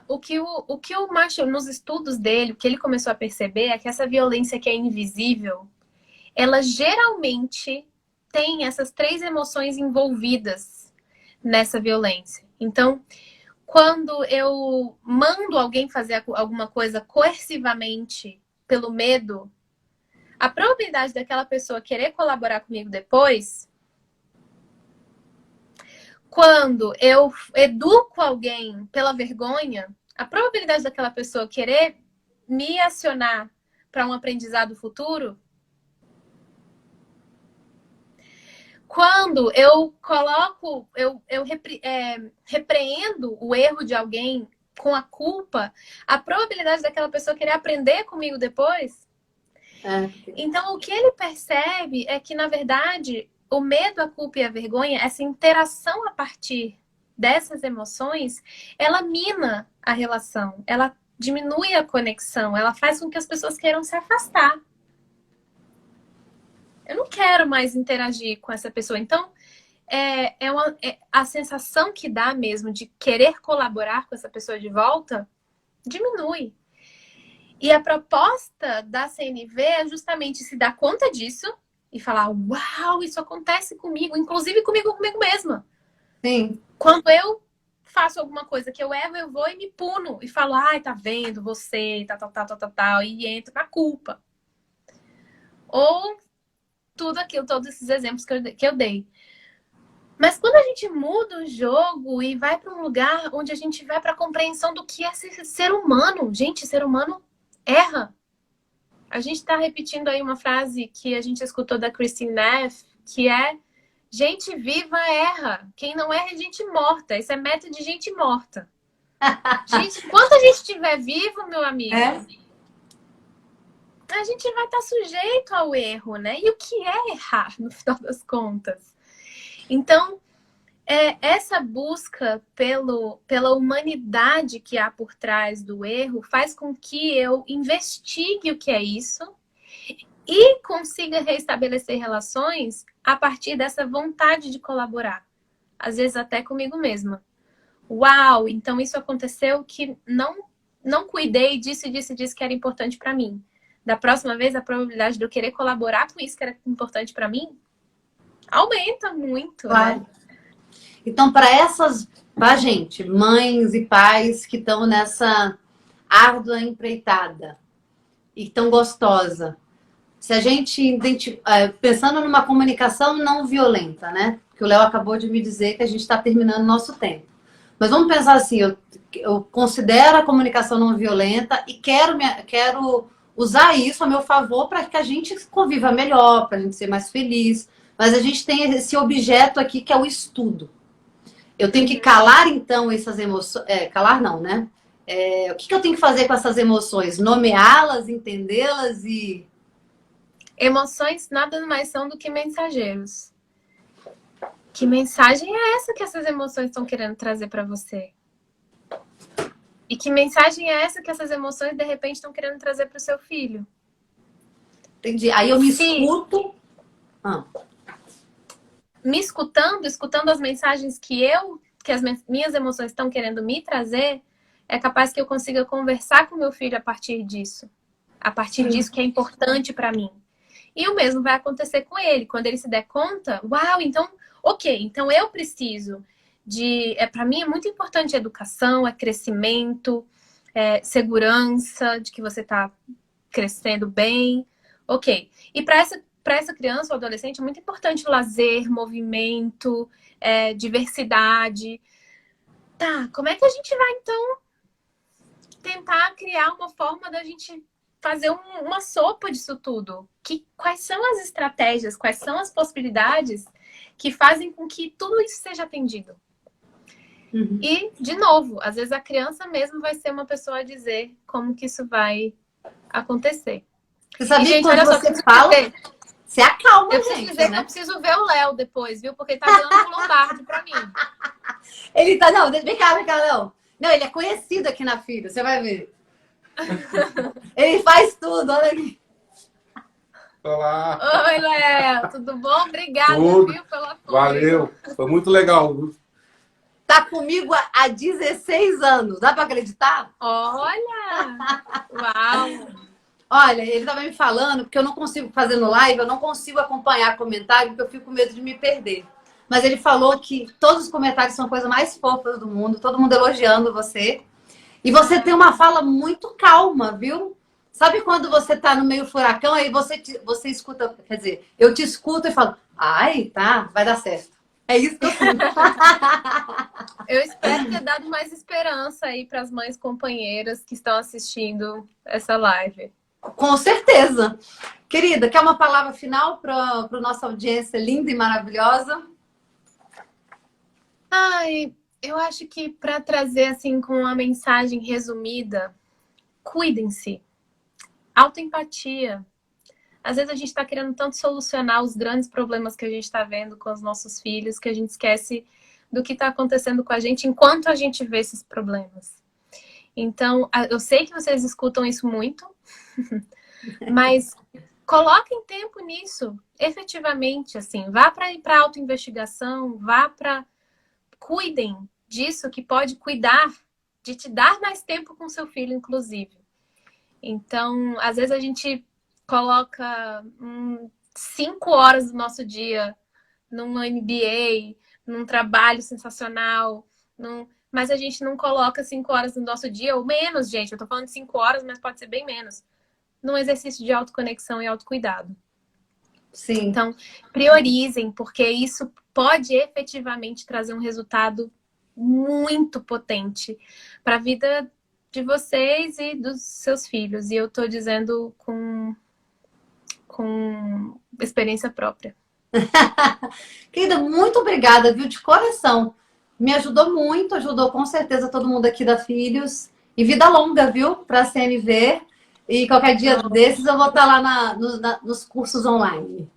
O que o Marshall, nos estudos dele, o que ele começou a perceber é que essa violência que é invisível, ela geralmente tem essas três emoções envolvidas nessa violência. Então, quando eu mando alguém fazer alguma coisa coercivamente pelo medo, a probabilidade daquela pessoa querer colaborar comigo depois, quando eu educo alguém pela vergonha, a probabilidade daquela pessoa querer me acionar para um aprendizado futuro, quando eu coloco, repreendo o erro de alguém com a culpa, a probabilidade daquela pessoa querer aprender comigo depois. Então, o que ele percebe é que, na verdade, o medo, a culpa e a vergonha, essa interação a partir dessas emoções, ela mina a relação, ela diminui a conexão, ela faz com que as pessoas queiram se afastar. Eu não quero mais interagir com essa pessoa. Então, a sensação que dá mesmo de querer colaborar com essa pessoa de volta diminui. E a proposta da CNV é justamente se dar conta disso e falar: uau, isso acontece comigo, inclusive comigo mesma. Sim. Quando eu faço alguma coisa que eu erro, eu vou e me puno e falo: ai, tá vendo, você, tal, e entro na culpa. Ou tudo aquilo, todos esses exemplos que eu dei. Mas quando a gente muda o jogo e vai para um lugar onde a gente vai para a compreensão do que é ser humano, gente, ser humano erra. A gente está repetindo aí uma frase que a gente escutou da Christine Neff, que é: gente viva erra. Quem não erra é gente morta. Isso é método de gente morta. Gente, enquanto a gente estiver vivo, meu amigo, a gente vai estar sujeito ao erro, né? E o que é errar, no final das contas? Então, essa busca pela humanidade que há por trás do erro faz com que eu investigue o que é isso e consiga reestabelecer relações a partir dessa vontade de colaborar. Às vezes até comigo mesma. Uau, então isso aconteceu que não cuidei disso e disso e disso que era importante para mim. Da próxima vez, a probabilidade de eu querer colaborar com isso que era importante para mim aumenta muito, Claro. né? Então, pra gente, mães e pais que estão nessa árdua empreitada e tão gostosa, se a gente, pensando numa comunicação não violenta, né? Porque o Léo acabou de me dizer que a gente está terminando o nosso tempo. Mas vamos pensar assim, eu considero a comunicação não violenta e quero usar isso a meu favor para que a gente conviva melhor, para a gente ser mais feliz. Mas a gente tem esse objeto aqui que é o estudo. Eu tenho que calar, então, essas emoções. Calar não, né? O que eu tenho que fazer com essas emoções? Nomeá-las, entendê-las e... Emoções nada mais são do que mensageiros. Que mensagem é essa que essas emoções estão querendo trazer para você? E que mensagem é essa que essas emoções, de repente, estão querendo trazer para o seu filho? Entendi. Aí eu me escuto... Me escutando as mensagens que as minhas emoções estão querendo me trazer, é capaz que eu consiga conversar com meu filho a partir disso. A partir disso que é importante para mim. E o mesmo vai acontecer com ele. Quando ele se der conta, uau, então, ok, então eu preciso para mim é muito importante a educação, é crescimento, é segurança de que você está crescendo bem. Ok. E para essa criança ou adolescente é muito importante lazer, movimento, diversidade. Tá, como é que a gente vai, então, tentar criar uma forma da gente fazer uma sopa disso tudo? Quais são as estratégias, quais são as possibilidades que fazem com que tudo isso seja atendido? Uhum. E, de novo, às vezes a criança mesmo vai ser uma pessoa a dizer como que isso vai acontecer. Você sabia que quando você fala... Você acalma, eu preciso dizer, né? Que eu preciso ver o Léo depois, viu? Porque ele tá dando um lombardo pra mim. Ele tá... Não, vem cá, Léo. Não, ele é conhecido aqui na Filho, você vai ver. Ele faz tudo, olha aqui. Olá. Oi, Léo. Tudo bom? Obrigada, viu, pelo apoio. Valeu. Foi muito legal, viu? Tá comigo há 16 anos. Dá pra acreditar? Olha! Uau! Olha, ele estava me falando, porque eu não consigo fazer no live, eu não consigo acompanhar comentário, porque eu fico com medo de me perder. Mas ele falou que todos os comentários são a coisa mais fofa do mundo, todo mundo elogiando você. E você tem uma fala muito calma, viu? Sabe quando você tá no meio furacão, aí você escuta, quer dizer, eu te escuto e falo, ai, tá, vai dar certo. É isso que eu sinto. Eu espero ter dado mais esperança aí para as mães companheiras que estão assistindo essa live. Com certeza. Querida, quer uma palavra final para a nossa audiência linda e maravilhosa? Ai, eu acho que para trazer assim com uma mensagem resumida, cuidem-se. Autoempatia. Às vezes a gente está querendo tanto solucionar os grandes problemas que a gente está vendo com os nossos filhos que a gente esquece do que está acontecendo com a gente enquanto a gente vê esses problemas. Então, eu sei que vocês escutam isso muito, mas coloquem tempo nisso, efetivamente, assim. Vá para a autoinvestigação, cuidem disso que pode cuidar, de te dar mais tempo com seu filho, inclusive. Então, às vezes a gente coloca 5 horas do nosso dia numa MBA, num trabalho sensacional, mas a gente não coloca 5 horas no nosso dia, ou menos, gente. Eu tô falando de 5 horas, mas pode ser bem menos. Num exercício de autoconexão e autocuidado. Sim. Então, priorizem, porque isso pode efetivamente trazer um resultado muito potente para a vida de vocês e dos seus filhos. E eu tô dizendo com experiência própria. Querida, muito obrigada, viu? De coração. Me ajudou muito, ajudou com certeza todo mundo aqui da Filhos. E vida longa, viu? Para a CNV. E qualquer dia desses eu vou estar lá nos cursos online.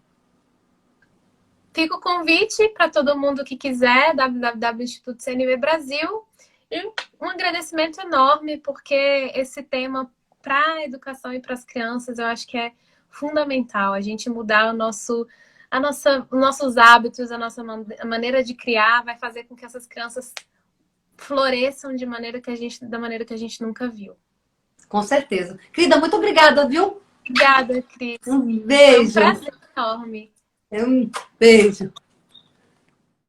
fica o convite para todo mundo que quiser, www.instituto CNV Brasil. E um agradecimento enorme, porque esse tema para a educação e para as crianças, eu acho que é fundamental. A gente mudar os nossos hábitos, a nossa maneira de criar, vai fazer com que essas crianças floresçam da maneira que a gente nunca viu. Com certeza. Querida, muito obrigada, viu? Obrigada, Cris. Um beijo. Foi um prazer enorme. Um beijo.